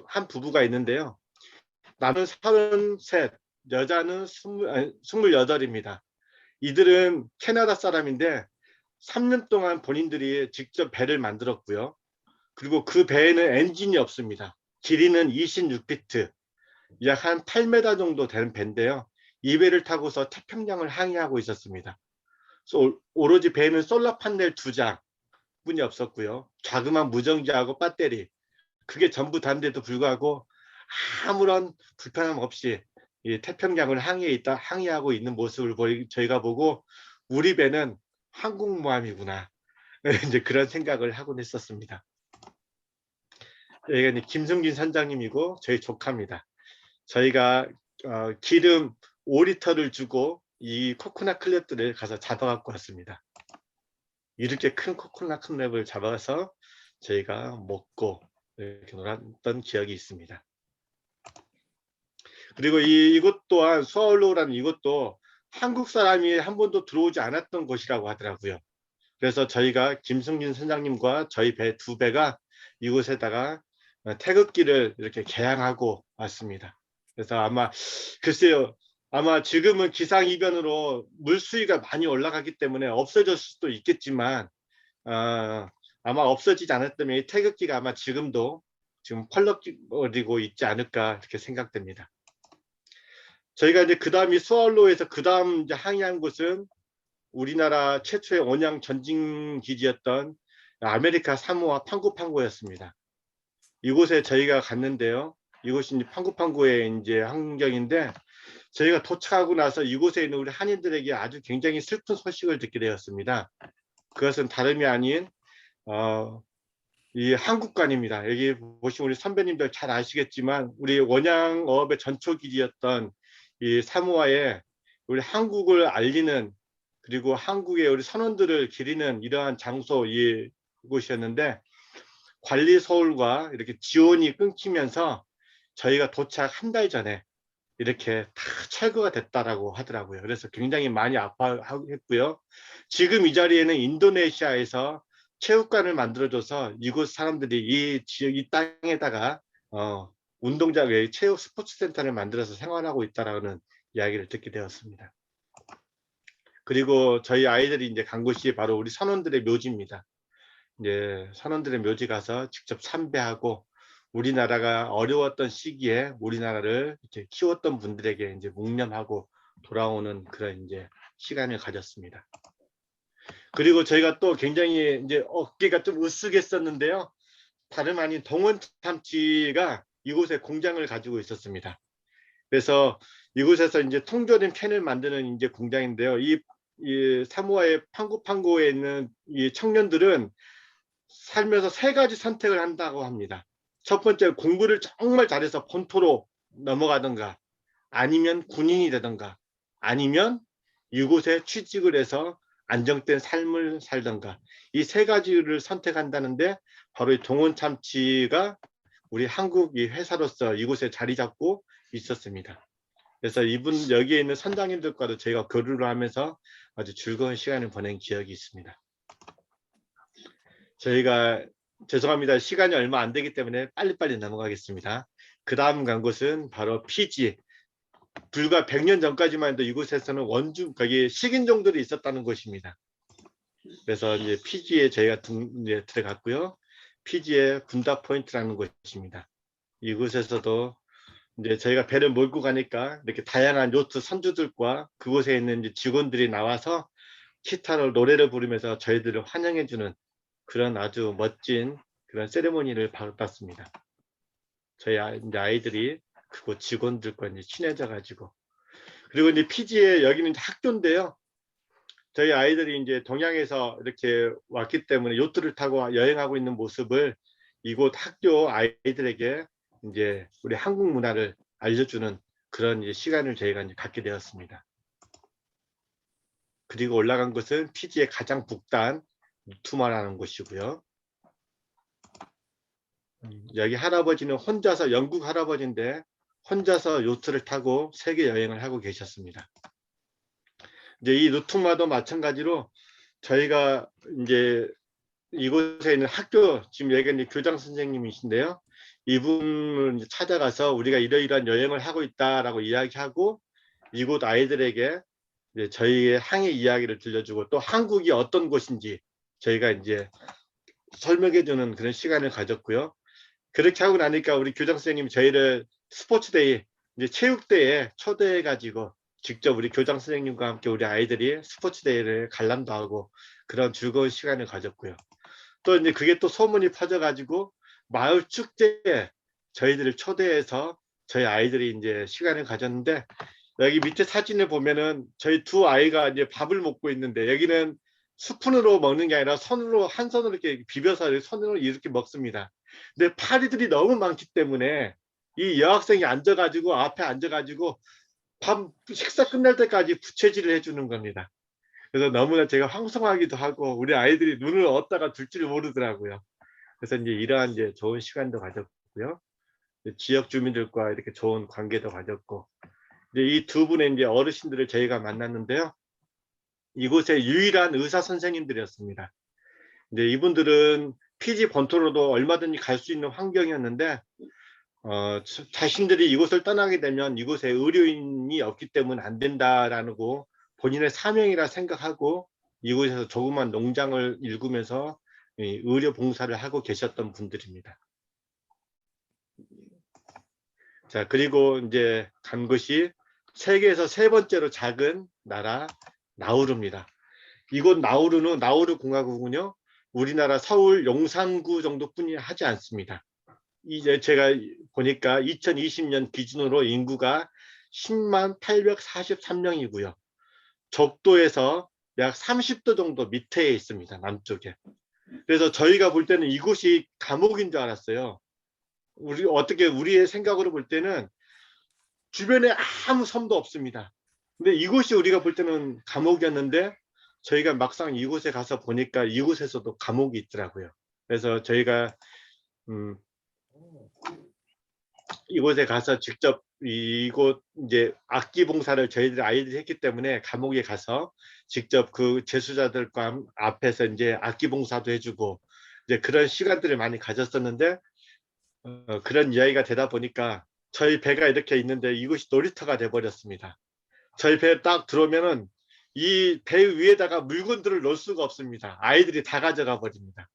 한 부부가 있는데요. 남은 33, 여자는 28입니다. 이들은 캐나다 사람인데 3년 동안 본인들이 직접 배를 만들었고요. 그리고 그 배에는 엔진이 없습니다. 길이는 26피트, 약 한 8m 정도 되는 배인데요. 이 배를 타고서 태평양을 항해하고 있었습니다. 오로지 배는 솔라 판넬 2장 뿐이 없었고요. 자그마한 무전기하고 배터리, 그게 전부 다인데도 불구하고 아무런 불편함 없이 이 태평양을 항해하고 있는 모습을 저희가 보고 우리 배는 항공모함이구나 이제 그런 생각을 하곤 했었습니다. 여기가 김승진 선장님이고 저희 조카입니다. 저희가 기름 5리터를 주고 이 코코넛 클랩들을 가서 잡아갖고 왔습니다. 이렇게 큰 코코넛 클랩을 잡아서 저희가 먹고 이렇게 놀았던 기억이 있습니다. 그리고 이곳 또한 수아울로라는 이곳도 한국 사람이 한 번도 들어오지 않았던 곳이라고 하더라고요. 그래서 저희가 김승진 선장님과 저희 배 2배가 이곳에다가 태극기를 이렇게 개양하고 왔습니다. 그래서 아마 글쎄요, 아마 지금은 기상이변으로 물수위가 많이 올라가기 때문에 없어졌을 수도 있겠지만 아마 없어지지 않았다면 이 태극기가 아마 지금도 지금 펄럭거리고 있지 않을까 이렇게 생각됩니다. 저희가 이제 그 다음이 수아울로에서 그 다음 이제 항해한 곳은 우리나라 최초의 원양 전진 기지였던 아메리카 사모아 판구판구였습니다. 이곳에 저희가 갔는데요. 이곳이 판구판구의 이제 환경인데 저희가 도착하고 나서 이곳에 있는 우리 한인들에게 아주 굉장히 슬픈 소식을 듣게 되었습니다. 그것은 다름이 아닌 이 한국관입니다. 여기 보시면 우리 선배님들 잘 아시겠지만 우리 원양어업의 전초기지였던 이 사모아에 우리 한국을 알리는, 그리고 한국의 우리 선원들을 기리는 이러한 장소 이곳이었는데, 관리 소홀과 이렇게 지원이 끊기면서 저희가 도착 한 달 전에 이렇게 다 철거가 됐다라고 하더라고요. 그래서 굉장히 많이 아파했고요. 지금 이 자리에는 인도네시아에서 체육관을 만들어줘서 이곳 사람들이 이 지역, 이 땅에다가 운동장에 체육 스포츠 센터를 만들어서 생활하고 있다라는 이야기를 듣게 되었습니다. 그리고 저희 아이들이 이제 간 곳이 바로 우리 선원들의 묘지입니다. 이제 선원들의 묘지 가서 직접 참배하고, 우리나라가 어려웠던 시기에 우리나라를 이렇게 키웠던 분들에게 이제 묵념하고 돌아오는 그런 이제 시간을 가졌습니다. 그리고 저희가 또 굉장히 이제 어깨가 좀 으쓱했었는데요. 다름 아닌 동원 참치가 이곳에 공장을 가지고 있었습니다. 그래서 이곳에서 이제 통조림 캔을 만드는 이제 공장인데요. 이 사모아의 판고판고에 있는 이 청년들은 살면서 3가지 선택을 한다고 합니다. 첫 번째, 공부를 정말 잘해서 본토로 넘어가든가, 아니면 군인이 되든가, 아니면 이곳에 취직을 해서 안정된 삶을 살든가, 이 3가지를 선택한다는데, 바로 이 동원 참치가 우리 한국 이 회사로서 이곳에 자리 잡고 있었습니다. 그래서 이분 여기에 있는 선장님들과도 저희가 교류를 하면서 아주 즐거운 시간을 보낸 기억이 있습니다. 저희가 죄송합니다. 시간이 얼마 안 되기 때문에 빨리빨리 넘어가겠습니다. 그 다음 간 곳은 바로 피지. 불과 100년 전까지만 해도 이곳에서는 거기 식인종들이 있었다는 곳입니다. 그래서 이제 피지에 저희가 이제 들어갔고요. 피지의 군다 포인트라는 곳입니다. 이곳에서도 이제 저희가 배를 몰고 가니까 이렇게 다양한 요트 선주들과 그곳에 있는 이제 직원들이 나와서 기타로 노래를 부르면서 저희들을 환영해주는 그런 아주 멋진 그런 세레모니를 받았습니다. 저희 이제 아이들이 그곳 직원들과 이제 친해져 가지고, 그리고 이제 피지에 여기는 이제 학교인데요. 저희 아이들이 이제 동양에서 이렇게 왔기 때문에 요트를 타고 여행하고 있는 모습을 이곳 학교 아이들에게 이제 우리 한국 문화를 알려주는 그런 이제 시간을 저희가 이제 갖게 되었습니다. 그리고 올라간 곳은 피지의 가장 북단 투마라는 곳이고요. 여기 할아버지는 혼자서, 영국 할아버지인데 혼자서 요트를 타고 세계 여행을 하고 계셨습니다. 이제 이 누투마도 마찬가지로 저희가 이제 이곳에 있는 학교, 지금 여기가 이제 교장 선생님이신데요. 이분을 이제 찾아가서 우리가 이러이러한 여행을 하고 있다라고 이야기하고, 이곳 아이들에게 이제 저희의 항해 이야기를 들려주고, 또 한국이 어떤 곳인지 저희가 이제 설명해주는 그런 시간을 가졌고요. 그렇게 하고 나니까 우리 교장 선생님이 저희를 스포츠데이, 이제 체육대회에 초대해가지고 직접 우리 교장 선생님과 함께 우리 아이들이 스포츠데이를 관람도 하고 그런 즐거운 시간을 가졌고요. 또 이제 그게 또 소문이 퍼져가지고 마을 축제에 저희들을 초대해서 저희 아이들이 이제 시간을 가졌는데, 여기 밑에 사진을 보면은 저희 2아이가 이제 밥을 먹고 있는데, 여기는 스푼으로 먹는 게 아니라 손으로, 한 손으로 이렇게 비벼서 손으로 이렇게 먹습니다. 근데 파리들이 너무 많기 때문에 이 여학생이 앉아가지고 앞에 앉아가지고 밥 식사 끝날 때까지 부채질을 해주는 겁니다. 그래서 너무나 제가 황송하기도 하고 우리 아이들이 눈을 어디다가 둘지를 모르더라고요. 그래서 이제 이러한 이제 좋은 시간도 가졌고요. 지역 주민들과 이렇게 좋은 관계도 가졌고, 이제 이 2분의 이제 어르신들을 저희가 만났는데요. 이곳의 유일한 의사 선생님들이었습니다. 이제 이분들은 피지 본토로도 얼마든지 갈 수 있는 환경이었는데, 자신들이 이곳을 떠나게 되면 이곳에 의료인이 없기 때문에 안 된다라는 거 본인의 사명이라 생각하고 이곳에서 조그만 농장을 일구면서 의료 봉사를 하고 계셨던 분들입니다. 자, 그리고 이제 간 곳이 세계에서 3번째로 작은 나라 나우루입니다. 이곳 나우루 공화국은요, 우리나라 서울 용산구 정도뿐이 하지 않습니다. 이제 제가 보니까 2020년 기준으로 인구가 10만 843명이고요. 적도에서 약 30도 정도 밑에 있습니다. 남쪽에. 그래서 저희가 볼 때는 이곳이 감옥인 줄 알았어요. 우리의 생각으로 볼 때는 주변에 아무 섬도 없습니다. 근데 이곳이 우리가 볼 때는 감옥이었는데 저희가 막상 이곳에 가서 보니까 이곳에서도 감옥이 있더라고요. 그래서 저희가 이곳에 가서 직접 이곳 이제 악기 봉사를 저희들 아이들이 했기 때문에 감옥에 가서 직접 그 재수자들과 앞에서 이제 악기 봉사도 해주고 이제 그런 시간들을 많이 가졌었는데 그런 이야기가 되다 보니까 저희 배가 이렇게 있는데 이곳이 놀이터가 돼 버렸습니다. 저희 배에 딱 들어오면은 이 배 위에다가 물건들을 놓을 수가 없습니다. 아이들이 다 가져가 버립니다.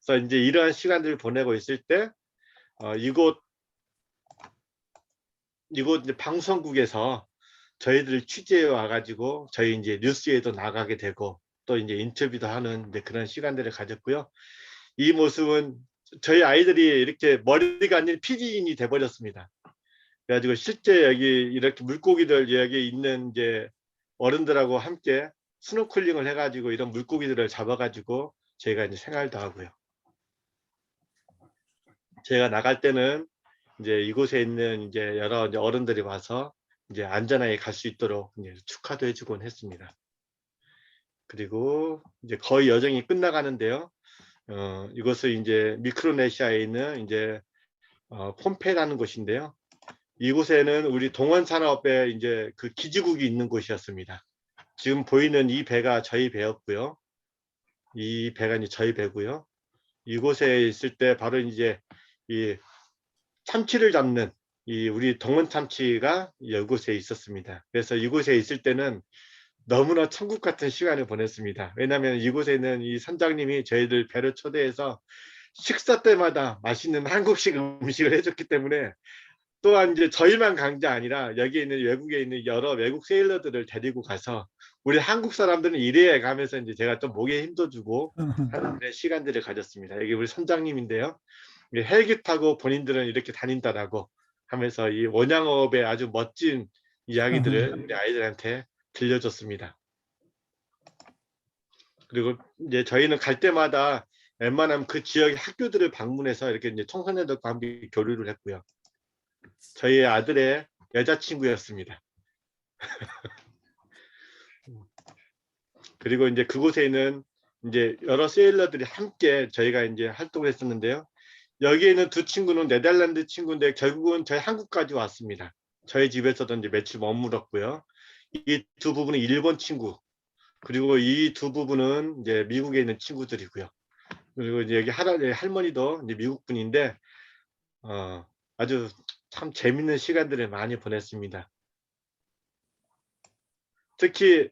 그래서 이제 이러한 시간들을 보내고 있을 때 이곳 이제 방송국에서 저희들 취재해 와가지고 저희 이제 뉴스에도 나가게 되고 또 이제 인터뷰도 하는 이제 그런 시간들을 가졌고요. 이 모습은 저희 아이들이 이렇게 머리가 아닌 피디인이 돼버렸습니다. 그래가지고 실제 여기 이렇게 물고기들 여기 있는 이제 어른들하고 함께 스노클링을 해가지고 이런 물고기들을 잡아가지고 저희가 이제 생활도 하고요. 제가 나갈 때는 이제 이곳에 있는 이제 여러 이제 어른들이 와서 이제 안전하게 갈 수 있도록 이제 축하도 해주곤 했습니다. 그리고 이제 거의 여정이 끝나가는데요. 이곳은 이제 미크로네시아에 있는 이제 폼페이라는 곳인데요. 이곳에는 우리 동원산업의 이제 그 기지국이 있는 곳이었습니다. 지금 보이는 이 배가 저희 배였고요. 이 배가 이제 저희 배고요. 이곳에 있을 때 바로 이제 이 참치를 잡는 이 우리 동원 참치가 이곳에 있었습니다. 그래서 이곳에 있을 때는 너무나 천국 같은 시간을 보냈습니다. 왜냐하면 이곳에는 이 선장님이 저희들 배를 초대해서 식사 때마다 맛있는 한국식 음식을 해줬기 때문에 또한 이제 저희만 간 게 아니라 여기 있는 외국에 있는 여러 외국 세일러들을 데리고 가서 우리 한국 사람들은 이래야 가면서 이제 제가 좀 목에 힘도 주고 하는 그런 시간들을 가졌습니다. 여기 우리 선장님인데요. 헬기 타고 본인들은 이렇게 다닌다라고 하면서 이 원양어업의 아주 멋진 이야기들을 우리 아이들한테 들려줬습니다. 그리고 이제 저희는 갈 때마다 웬만하면 그 지역의 학교들을 방문해서 이렇게 이제 청소년들과 함께 교류를 했고요. 저희 아들의 여자친구였습니다. 그리고 이제 그곳에 있는 이제 여러 세일러들이 함께 저희가 이제 활동을 했었는데요. 여기에 있는 두 친구는 네덜란드 친구인데 결국은 저희 한국까지 왔습니다. 저희 집에서도 이제 며칠 머물었고요. 이 두 부부는 일본 친구, 그리고 이 두 부부는 이제 미국에 있는 친구들이고요. 그리고 이제 여기 할머니도 이제 미국 분인데 아주 참 재밌는 시간들을 많이 보냈습니다. 특히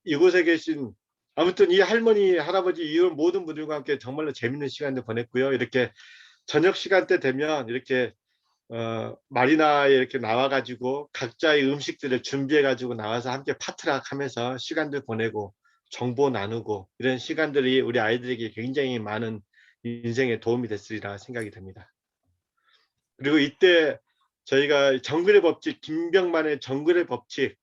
이곳에 계신 아무튼 이 할머니, 할아버지 이런 모든 분들과 함께 정말로 재밌는 시간을 보냈고요. 이렇게 저녁 시간대 되면 이렇게 마리나에 이렇게 나와가지고 각자의 음식들을 준비해가지고 나와서 함께 파트락 하면서 시간들 보내고 정보 나누고 이런 시간들이 우리 아이들에게 굉장히 많은 인생에 도움이 됐으리라 생각이 됩니다. 그리고 이때 저희가 정글의 법칙, 김병만의 정글의 법칙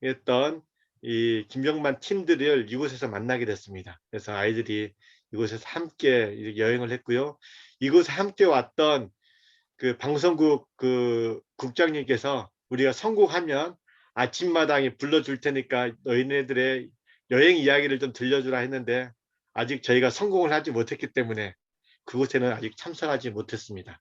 했던 이 김병만 팀들을 이곳에서 만나게 됐습니다. 그래서 아이들이 이곳에서 함께 여행을 했고요. 이곳에 함께 왔던 그 방송국 그 국장님께서 우리가 성공하면 아침마당에 불러줄 테니까 너희네들의 여행 이야기를 좀 들려주라 했는데 아직 저희가 성공을 하지 못했기 때문에 그곳에는 아직 참석하지 못했습니다.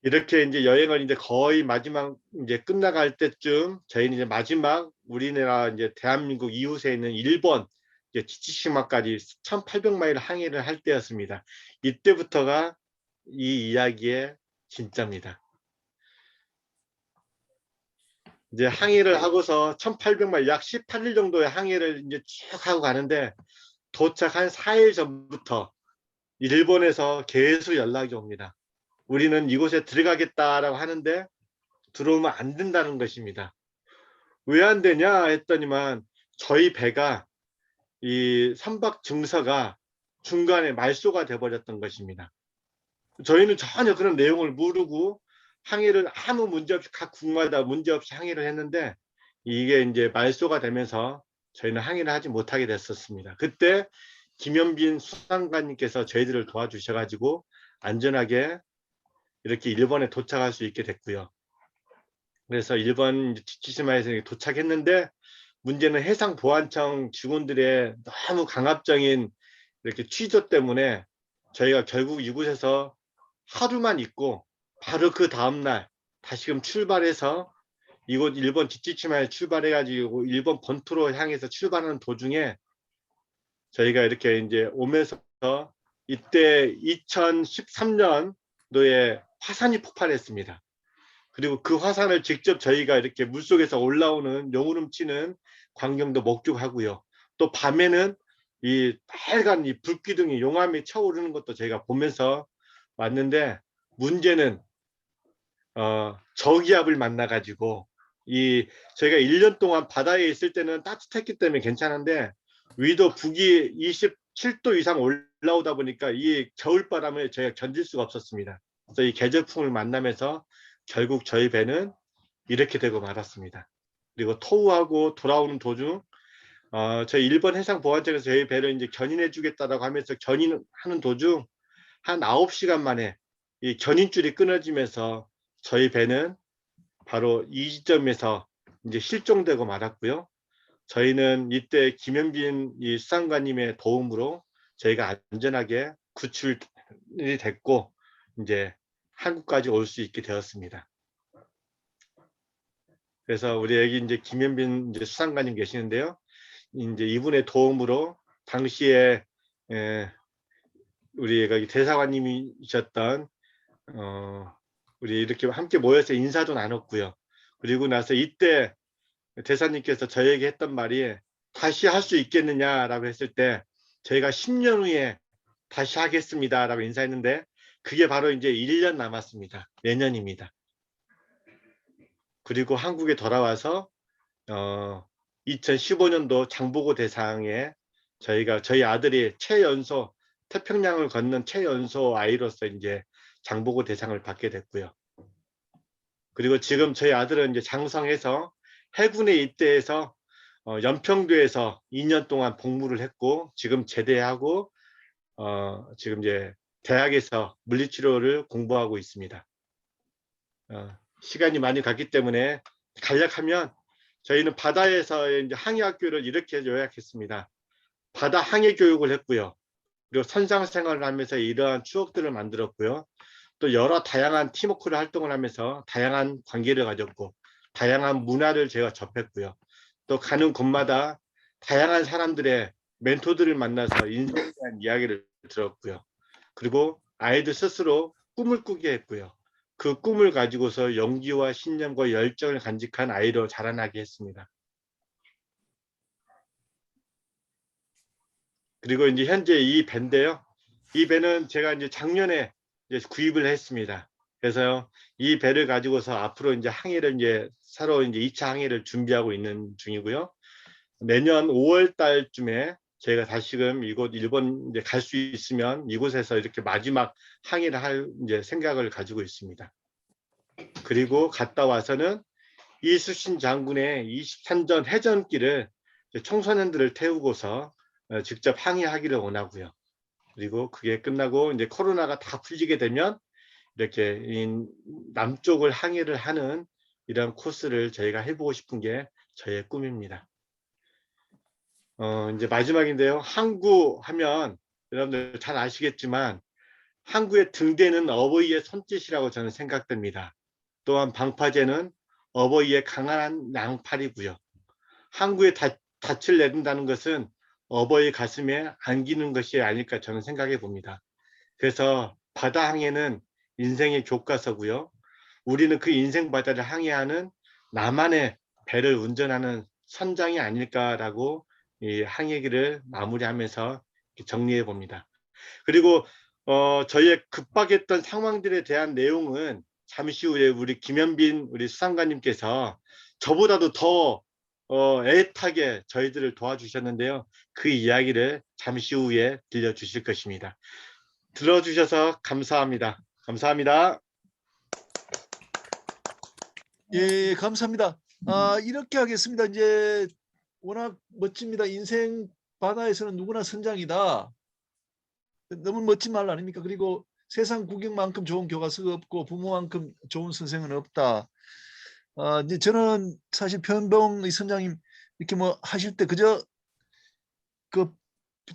이렇게 이제 여행을 이제 거의 마지막 이제 끝나갈 때쯤 저희는 이제 마지막 우리나라 이제 대한민국 이웃에 있는 일본 이제 지치시마까지 1,800마일 항해를 할 때였습니다. 이때부터가 이 이야기의 진짜입니다. 이제 항해를 하고서 1,800마일 약 18일 정도의 항해를 이제 쭉 하고 가는데 도착한 4일 전부터 일본에서 계속 연락이 옵니다. 우리는 이곳에 들어가겠다라고 하는데 들어오면 안 된다는 것입니다. 왜 안 되냐 했더니만 저희 배가 이 선박 증서가 중간에 말소가 돼 버렸던 것입니다. 저희는 전혀 그런 내용을 모르고 항해를 아무 문제 없이 각 국마다 문제 없이 항해를 했는데 이게 이제 말소가 되면서 저희는 항해를 하지 못하게 됐었습니다. 그때 김현빈 수상관님께서 저희들을 도와주셔가지고 안전하게 이렇게 일본에 도착할 수 있게 됐고요. 그래서 일본 지치시마에서 도착했는데 문제는 해상보안청 직원들의 너무 강압적인 이렇게 취조 때문에 저희가 결국 이곳에서 하루만 있고 바로 그 다음날 다시금 출발해서 이곳 일본 지치시마에 출발해가지고 일본 본토로 향해서 출발하는 도중에 저희가 이렇게 이제 오면서 이때 2013년도에 화산이 폭발했습니다. 그리고 그 화산을 직접 저희가 이렇게 물속에서 올라오는 용우름치는 광경도 목격하고요. 또 밤에는 이 빨간 이 불기둥이 용암이 차오르는 것도 저희가 보면서 왔는데 문제는 저기압을 만나 가지고 이 저희가 1년 동안 바다에 있을 때는 따뜻했기 때문에 괜찮은데 위도 북이 27도 이상 올라오다 보니까 이 겨울바람을 저희가 견딜 수가 없었습니다. 그래서 이 계절풍을 만나면서 결국 저희 배는 이렇게 되고 말았습니다. 그리고 토우하고 돌아오는 도중 저희 일본 해상보안청에서 저희 배를 이제 견인해 주겠다라고 하면서 견인하는 도중 한 9시간 만에 이 견인줄이 끊어지면서 저희 배는 바로 이 지점에서 이제 실종되고 말았고요. 저희는 이때 김현빈 이 수상관님의 도움으로 저희가 안전하게 구출이 됐고 이제 한국까지 올 수 있게 되었습니다. 그래서 우리 여기 이제 김현빈 이제 수상관님 계시는데요. 이제 이분의 도움으로 당시에 우리 여기 대사관님이셨던 우리 이렇게 함께 모여서 인사도 나눴고요. 그리고 나서 이때 대사님께서 저에게 했던 말이 다시 할 수 있겠느냐라고 했을 때 저희가 10년 후에 다시 하겠습니다라고 인사했는데 그게 바로 이제 1년 남았습니다. 내년입니다. 그리고 한국에 돌아와서 2015년도 장보고 대상에 저희 아들이 최연소 태평양을 걷는 최연소 아이로서 이제 장보고 대상을 받게 됐고요. 그리고 지금 저희 아들은 이제 장성해서 해군에 입대해서 연평도에서 2년 동안 복무를 했고 지금 제대하고 지금 이제 대학에서 물리치료를 공부하고 있습니다. 시간이 많이 갔기 때문에 간략하면 저희는 바다에서 이제 항해학교를 이렇게 요약했습니다. 바다 항해 교육을 했고요. 그리고 선상 생활을 하면서 이러한 추억들을 만들었고요. 또 여러 다양한 팀워크를 활동을 하면서 다양한 관계를 가졌고 다양한 문화를 제가 접했고요. 또 가는 곳마다 다양한 사람들의 멘토들을 만나서 인생에 대한 이야기를 들었고요. 그리고 아이들 스스로 꿈을 꾸게 했고요. 그 꿈을 가지고서 용기와 신념과 열정을 간직한 아이로 자라나게 했습니다. 그리고 이제 현재 이 배인데요. 이 배는 제가 이제 작년에 이제 구입을 했습니다. 그래서 이 배를 가지고서 앞으로 이제 항해를 이제 새로 이제 2차 항해를 준비하고 있는 중이고요. 내년 5월 달쯤에 저희가 다시금 이곳 일본 이제 갈 수 있으면 이곳에서 이렇게 마지막 항해를 할 이제 생각을 가지고 있습니다. 그리고 갔다 와서는 이수신 장군의 23전 해전길을 청소년들을 태우고서 직접 항해하기를 원하고요. 그리고 그게 끝나고 이제 코로나가 다 풀리게 되면 이렇게 남쪽을 항해를 하는 이런 코스를 저희가 해보고 싶은 게 저의 꿈입니다. 이제 마지막인데요. 항구 하면 여러분들 잘 아시겠지만 항구의 등대는 어버이의 손짓이라고 저는 생각됩니다. 또한 방파제는 어버이의 강한 양팔이고요. 항구에 닻을 내린다는 것은 어버이 가슴에 안기는 것이 아닐까 저는 생각해 봅니다. 그래서 바다 항해는 인생의 교과서고요. 우리는 그 인생 바다를 항해하는 나만의 배를 운전하는 선장이 아닐까라고 이 항해기를 마무리하면서 정리해 봅니다. 그리고 저희의 급박했던 상황들에 대한 내용은 잠시 후에 우리 김현빈 우리 수상관님께서 저보다도 더 애타게 저희들을 도와주셨는데요. 그 이야기를 잠시 후에 들려주실 것입니다. 들어주셔서 감사합니다. 감사합니다. 예, 감사합니다. 이렇게 하겠습니다. 이제 워낙 멋집니다. 인생 바다에서는 누구나 선장이다. 너무 멋진 말 아닙니까? 그리고 세상 구경만큼 좋은 교과서가 없고 부모만큼 좋은 선생은 없다. 이제 저는 사실 편봉의 선장님 이렇게 뭐 하실 때 그저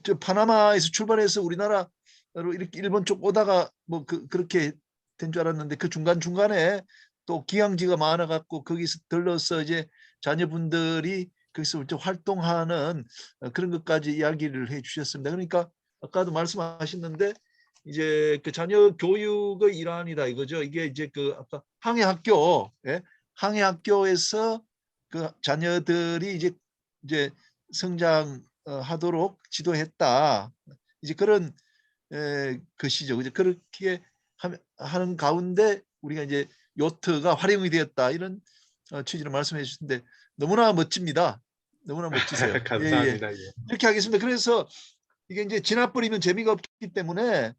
저 파나마에서 출발해서 우리나라로 이렇게 일본 쪽 오다가 뭐 그렇게 된 줄 알았는데 그 중간중간에 또 기항지가 많아갖고 거기서 들러서 이제 자녀분들이 거기서 이제 활동하는 그런 것까지 이야기를 해 주셨습니다. 그러니까 아까도 말씀하셨는데 이제 그 자녀 교육의 일환이다 이거죠. 이게 이제 그 아까 항해학교, 예? 항해학교에서 그 자녀들이 이제 성장하도록 지도했다. 이제 그런 것이죠. 이제 그렇게 하는 가운데 우리가 이제 요트가 활용이 되었다 이런 취지로 말씀해 주셨는데 너무나 멋집니다. 너무나 멋지세요. 예, 예. 감사합니다. 예. 이렇게 하겠습니다. 그래서 이게 이제 지나버리면 재미가 없기 때문에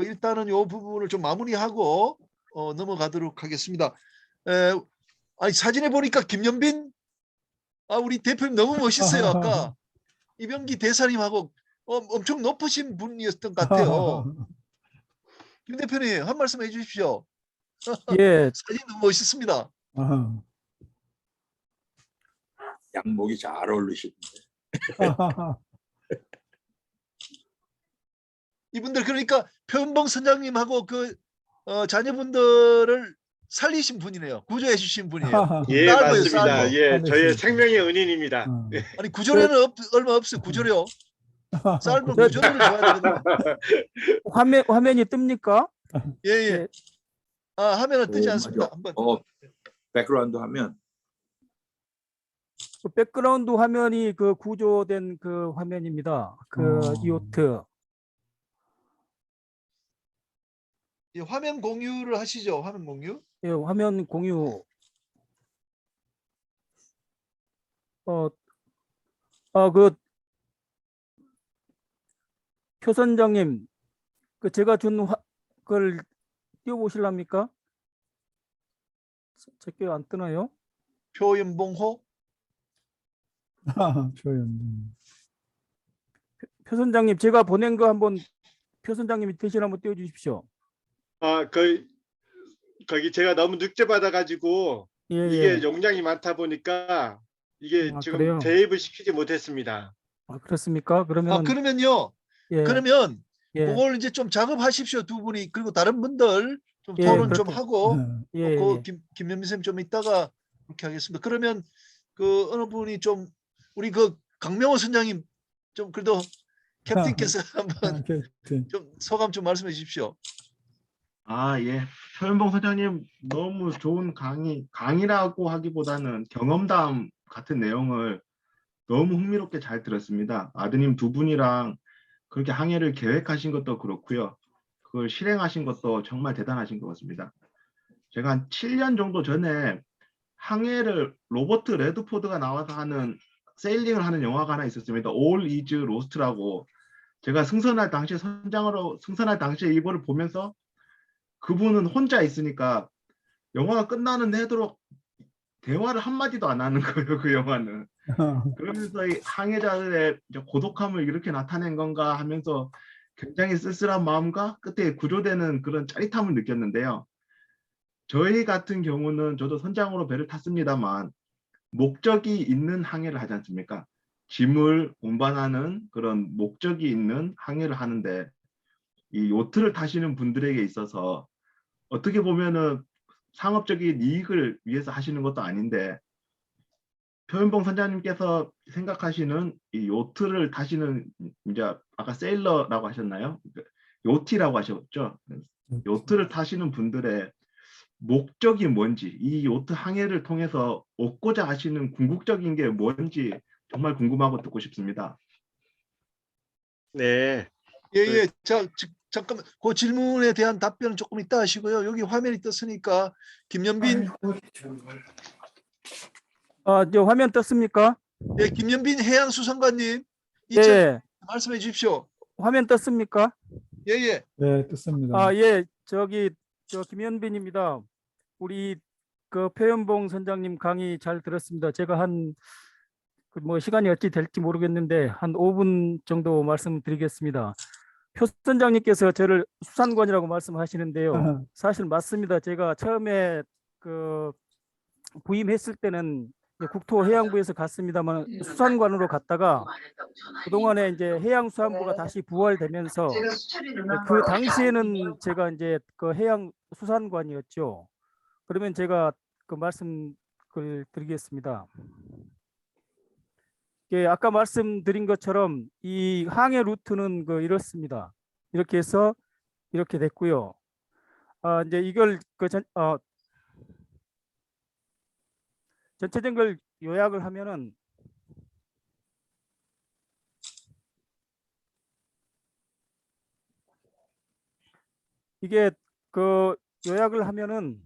일단은 요 부분을 좀 마무리하고 넘어가도록 하겠습니다. 아니 사진에 보니까 김연빈 우리 대표님 너무 멋있어요. 아까 이병기 대사님하고 엄청 높으신 분이었던 것 같아요. 김 대표님 한 말씀 해주십시오. 예, 사진 너무 멋있습니다. 양복이 잘 어울리시는데. 이분들 그러니까 표현봉 선장님하고 그 자녀분들을 살리신 분이네요. 구조해 주신 분이에요. 예, 쌀보예요, 맞습니다. 쌀보. 예, 알겠습니다. 저의 생명의 은인입니다. 아니 구조료는 얼마 없어요. 구조료. 쌀보 구조료를 줘야 되거든요. 화면이 뜹니까? 예, 예. 예. 화면은 뜨지 오, 않습니다. 맞아. 한번. 백그라운드 하면 그 백그라운드 화면이 그 구조된 그 화면입니다. 그 요트. 예, 화면 공유를 하시죠. 화면 공유. 예, 화면 공유. 그 표선장님, 그 제가 준 그걸 띄워보실랍니까? 제게 안 뜨나요? 표연봉호. 표선장님, 제가 보낸 거 한번 표선장님이 대신 한번 띄워주십시오. 거기 제가 너무 늦게 받아가지고 예, 이게 예. 용량이 많다 보니까 이게 지금 그래요? 대입을 시키지 못했습니다. 그렇습니까? 그러면 그러면요. 예, 그러면 예, 그걸 이제 좀 작업하십시오. 두 분이. 그리고 다른 분들 좀 예, 토론 좀 그렇게. 하고 예, 그 예. 김현민 쌤 좀 이따가 그렇게 하겠습니다. 그러면 그 어느 분이 좀 우리 그 강명호 선장님 좀 그래도 캡틴께서 한번 좀 소감 좀 말씀해 주십시오. 예. 표현봉 소장님 너무 좋은 강의라고 하기보다는 경험담 같은 내용을 너무 흥미롭게 잘 들었습니다. 아드님 두 분이랑 그렇게 항해를 계획하신 것도 그렇고요. 그걸 실행하신 것도 정말 대단하신 것 같습니다. 제가 한 7년 정도 전에 항해를 로버트 레드포드가 나와서 하는 세일링을 하는 영화가 하나 있었습니다. All is Lost라고. 제가 승선할 당시에 이거를 보면서 그분은 혼자 있으니까 영화가 끝나는 데도록 대화를 한마디도 안 하는 거예요. 그 영화는. 그러면서 이 항해자들의 고독함을 이렇게 나타낸 건가 하면서 굉장히 쓸쓸한 마음과 끝에 구조되는 그런 짜릿함을 느꼈는데요. 저희 같은 경우는 저도 선장으로 배를 탔습니다만 목적이 있는 항해를 하지 않습니까? 짐을 운반하는 그런 목적이 있는 항해를 하는데 이 요트를 타시는 분들에게 있어서 어떻게 보면은 상업적인 이익을 위해서 하시는 것도 아닌데 표현봉 선장님께서 생각하시는 이 요트를 타시는 이제 아까 세일러라고 하셨나요? 요티라고 하셨죠? 요트를 타시는 분들의 목적이 뭔지, 이 요트 항해를 통해서 얻고자 하시는 궁극적인 게 뭔지 정말 궁금하고 듣고 싶습니다. 네. 예. 잠깐만. 그 질문에 대한 답변은 조금 이따 하시고요. 여기 화면이 떴으니까 김연빈 이제 화면 떴습니까? 예, 김연빈 해양수산관님 예, 2차 예. 말씀해 주십시오. 화면 떴습니까? 예. 네, 떴습니다. 예. 저 김현빈입니다. 우리 그 표현봉 선장님 강의 잘 들었습니다. 제가 한 그 뭐 시간이 어찌 될지 모르겠는데 한 5분 정도 말씀드리겠습니다. 표 선장님께서 저를 수산관이라고 말씀하시는데요. 사실 맞습니다. 제가 처음에 그 부임했을 때는 이제 국토해양부에서 갔습니다만 수산관으로 갔다가 그동안에 이제 해양수산부가 다시 부활되면서 그 당시에는 제가 이제 그 해양수산관이었죠. 그러면 제가 그 말씀을 드리겠습니다. 예, 아까 말씀드린 것처럼 이 항해 루트는 그 이렇습니다. 이렇게 해서 이렇게 됐고요. 이제 이걸 전체적인 걸 요약을 하면은 이게 그 요약을 하면은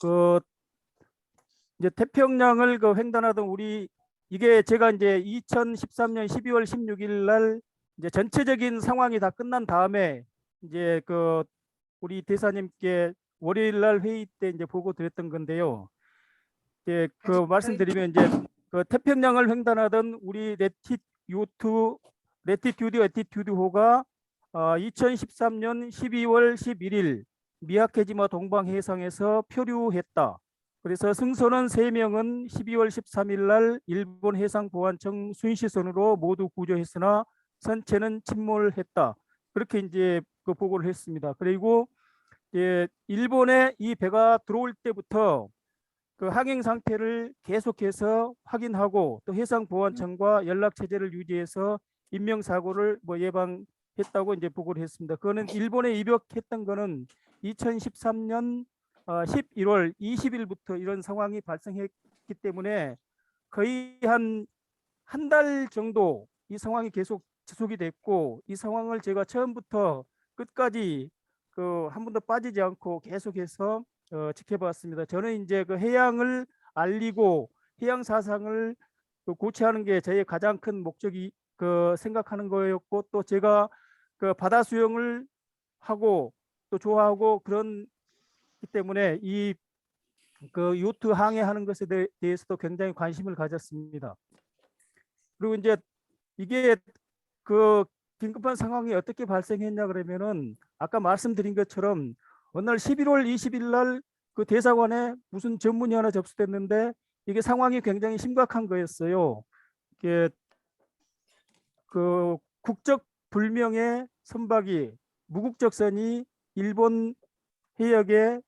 그 이제 태평양을 그 횡단하던 우리 이게 제가 이제 2013년 12월 16일 날 이제 전체적인 상황이 다 끝난 다음에 이제 그 우리 대사님께 월요일 날 회의 때 이제 보고 드렸던 건데요. 이제 그 말씀드리면 이제 그 태평양을 횡단하던 우리 레티튜드 애티튜드호가 2013년 12월 11일 미야케지마 동방해상에서 표류했다. 그래서 승선원 3명은 12월 13일 날 일본 해상보안청 순시선으로 모두 구조했으나 선체는 침몰했다. 그렇게 이제 그 보고를 했습니다. 그리고 일본에 이 배가 들어올 때부터 그 항행 상태를 계속해서 확인하고 또 해상보안청과 연락 체제를 유지해서 인명사고를 뭐 예방했다고 이제 보고를 했습니다. 그거는 일본에 입역했던 거는 2013년 11월 20일부터 이런 상황이 발생했기 때문에 거의 한 달 정도 이 상황이 계속 지속이 됐고 이 상황을 제가 처음부터 끝까지 그 한 번도 빠지지 않고 계속해서 지켜봤습니다. 저는 이제 그 해양을 알리고 해양 사상을 고취하는 게 저의 가장 큰 목적이 그 생각하는 거였고 또 제가 그 바다 수영을 하고 또 좋아하고 그런 기 때문에 이 그 요트 항해하는 것에 대해서도 굉장히 관심을 가졌습니다. 그리고 이제 이게 그 긴급한 상황이 어떻게 발생했냐 그러면은 아까 말씀드린 것처럼 어느 날 11월 20일 날 그 대사관에 무슨 전문이 하나 접수됐는데 이게 상황이 굉장히 심각한 거였어요. 이게 그 국적 불명의 선박이 무국적선이 일본 해역에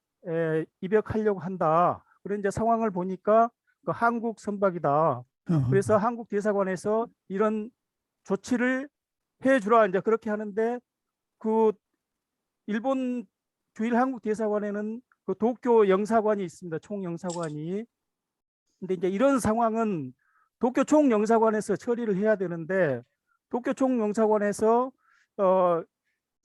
입역하려고 한다. 그런 이제 상황을 보니까 그 한국 선박이다. 그래서 한국 대사관에서 이런 조치를 해주라 이제 그렇게 하는데 그 일본 주일 한국 대사관에는 그 도쿄 영사관이 있습니다. 총영사관이. 근데 이제 이런 상황은 도쿄 총영사관에서 처리를 해야 되는데 도쿄 총영사관에서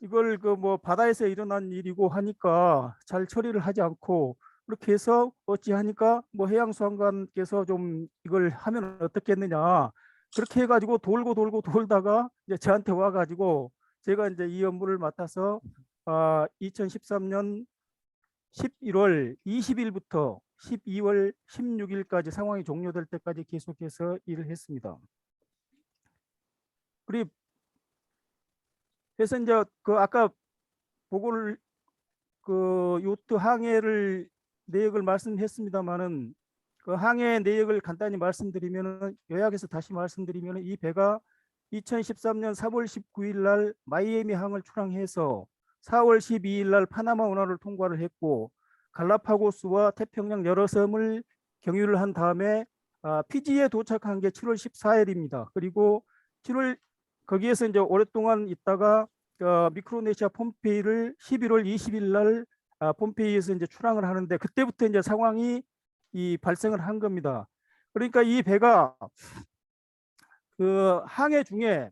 이걸 그 뭐 바다에서 일어난 일이고 하니까 잘 처리를 하지 않고 그렇게 해서 어찌하니까 뭐 해양수산관께서 좀 이걸 하면 어떻겠느냐 그렇게 해가지고 돌고 돌다가 이제 저한테 와가지고 제가 이제 이 업무를 맡아서 2013년 11월 20일부터 12월 16일까지 상황이 종료될 때까지 계속해서 일을 했습니다. 그리고 그래서 이제 그 아까 보고를 그 요트 항해를 내역을 말씀했습니다만은 그 항해 내역을 간단히 말씀드리면은 요약해서 다시 말씀드리면은 이 배가 2013년 3월 19일 날 마이애미 항을 출항해서 4월 12일 날 파나마 운하를 통과를 했고 갈라파고스와 태평양 여러 섬을 경유를 한 다음에 피지에 도착한 게 7월 14일입니다. 그리고 7월 거기에서 이제 오랫동안 있다가 미크로네시아 폼페이를 11월 20일 날 폼페이에서 이제 출항을 하는데 그때부터 이제 상황이 발생을 한 겁니다. 그러니까 이 배가 그 항해 중에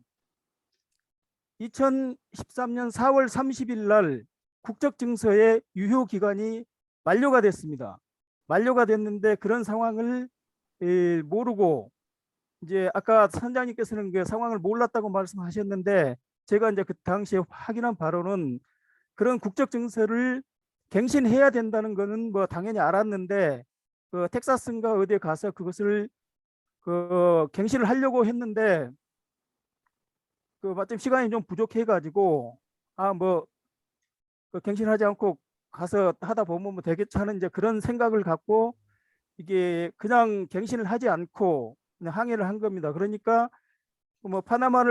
2013년 4월 30일 날 국적 증서의 유효 기간이 만료가 됐습니다. 만료가 됐는데 그런 상황을 모르고 이제 아까 선장님께서는 그 상황을 몰랐다고 말씀하셨는데 제가 이제 그 당시에 확인한 바로는 그런 국적 증서를 갱신해야 된다는 거는 뭐 당연히 알았는데 그 텍사스인가 어디에 가서 그것을 그 갱신을 하려고 했는데 그 마침 시간이 좀 부족해 가지고 뭐 그 갱신하지 않고 가서 하다 보면 뭐 되겠지 하는 이제 그런 생각을 갖고 이게 그냥 갱신을 하지 않고 그냥 항해를 한 겁니다. 그러니까 뭐 파나마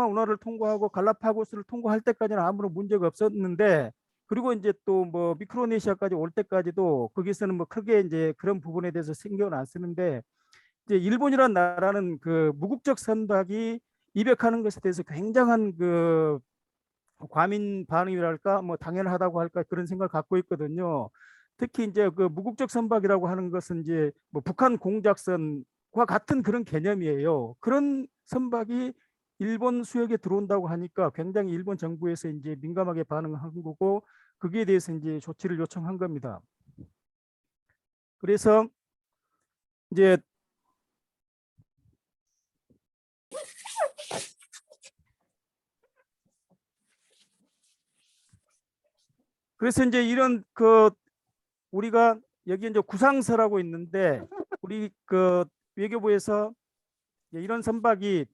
운하를 통과하고 갈라파고스를 통과할 때까지는 아무런 문제가 없었는데 그리고 이제 또 뭐 미크로네시아까지 올 때까지도 거기서는 뭐 크게 이제 그런 부분에 대해서 신경을 안 쓰는데 이제 일본이라는 나라는 그 무국적 선박이 입역하는 것에 대해서 굉장한 그 과민 반응이랄까 뭐 당연하다고 할까 그런 생각을 갖고 있거든요. 특히 이제 그 무국적 선박이라고 하는 것은 이제 뭐 북한 공작선과 같은 그런 개념이에요. 그런 선박이 일본 수역에 들어온다고 하니까 굉장히 일본 정부에서 이제 민감하게 반응한 거고 거기에 대해서 이제 조치를 요청한 겁니다. 그래서 이제 이런 그 우리가 여기 이제 구상서라고 있는데 우리 그 외교부에서 이런 선박이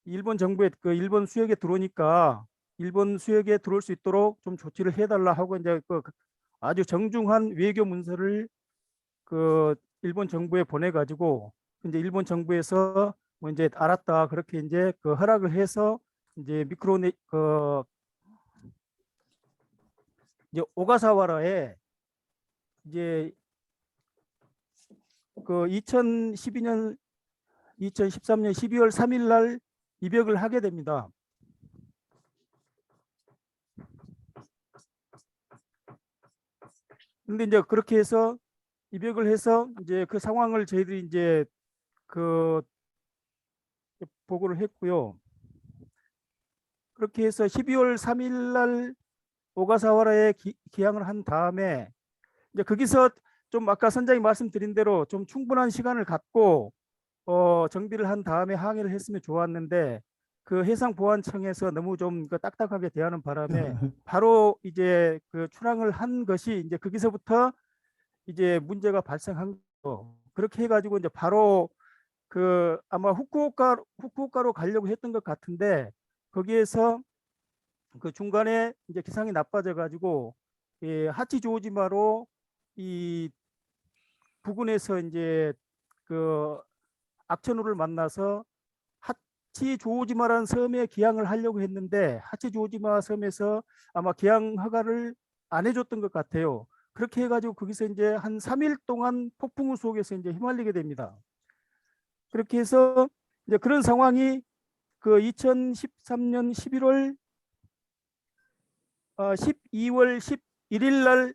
일본 정부에 그 일본 수역에 들어오니까 일본 수역에 들어올 수 있도록 좀 조치를 해달라 하고 이제 그 아주 정중한 외교 문서를 그 일본 정부에 보내가지고 이제 일본 정부에서 뭐 이제 알았다 그렇게 이제 그 허락을 해서 이제 이제 오가사와라에 이제 그 2013년 12월 3일 날 입역을 하게 됩니다. 근데 이제 그렇게 해서 입역을 해서 이제 그 상황을 저희들이 이제 그 보고를 했고요. 그렇게 해서 12월 3일 날 오가사와라에 기항을 한 다음에 이제 거기서 좀 아까 선장님 말씀드린 대로 좀 충분한 시간을 갖고 정비를 한 다음에 항해를 했으면 좋았는데 그 해상보안청에서 너무 좀 그 딱딱하게 대하는 바람에 바로 이제 그 출항을 한 것이 이제 거기서부터 이제 문제가 발생한 거. 그렇게 해가지고 이제 바로 그 아마 후쿠오카로 가려고 했던 것 같은데 거기에서 그 중간에 이제 기상이 나빠져 가지고 하치조지마로 이 부근에서 이제 그 악천후를 만나서 하치조지마라는 섬에 기항을 하려고 했는데 하치조지마 섬에서 아마 기항 허가를 안 해줬던 것 같아요. 그렇게 해가지고 거기서 이제 한 3일 동안 폭풍우 속에서 이제 휘말리게 됩니다. 그렇게 해서 이제 그런 상황이 그 2013년 12월 12월 11일 날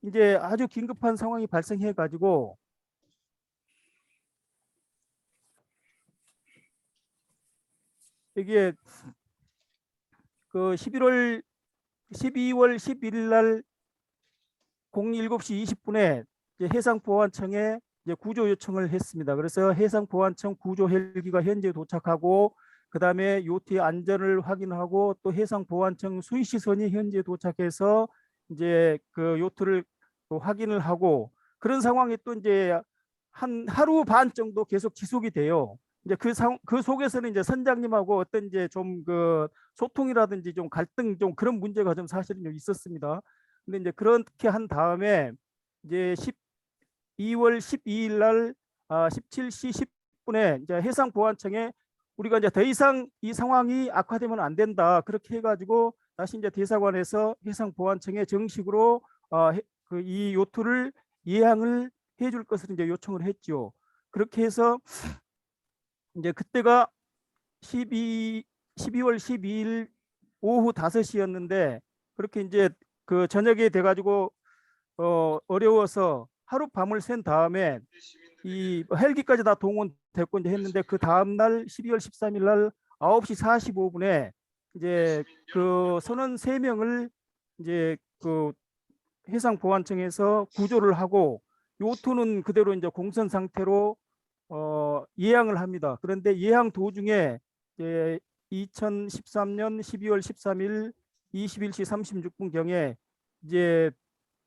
이제 아주 긴급한 상황이 발생해 가지고 이게 그 12월 11일 날 07시 20분에 해상보안청에 이제 구조 요청을 했습니다. 그래서 해상보안청 구조 헬기가 현재 도착하고 그다음에 요트의 안전을 확인하고 또 해상보안청 수의시선이 현재 도착해서 이제 그 요트를 또 확인을 하고 그런 상황이 또 이제 한 하루 반 정도 계속 지속이 돼요. 이제 그 속에서는 이제 선장님하고 어떤 이제 좀 그 소통이라든지 좀 갈등 좀 그런 문제가 좀 사실은 좀 있었습니다. 근데 이제 그렇게 한 다음에 이제 12월 12일 날 17시 10분에 이제 해상보안청에 우리가 이제 더 이상 이 상황이 악화되면 안 된다 그렇게 해가지고 다시 이제 대사관에서 해상보안청에 정식으로 그 이 요트를 예항을 해줄 것을 이제 요청을 했죠. 그렇게 해서 이제 그때가 12월 12일 오후 5시였는데 그렇게 이제 그 저녁에 돼가지고 어려워서 하룻밤을 샌 다음에 이 헬기까지 다 동원됐고 이제 했는데 그 다음 날 12월 13일 날 9시 45분에 이제 그 선원 3명을 이제 그 해상보안청에서 구조를 하고 요트는 그대로 이제 공선 상태로 예항을 합니다. 그런데 예항 도중에 2013년 12월 13일 21시 36분 경에 이제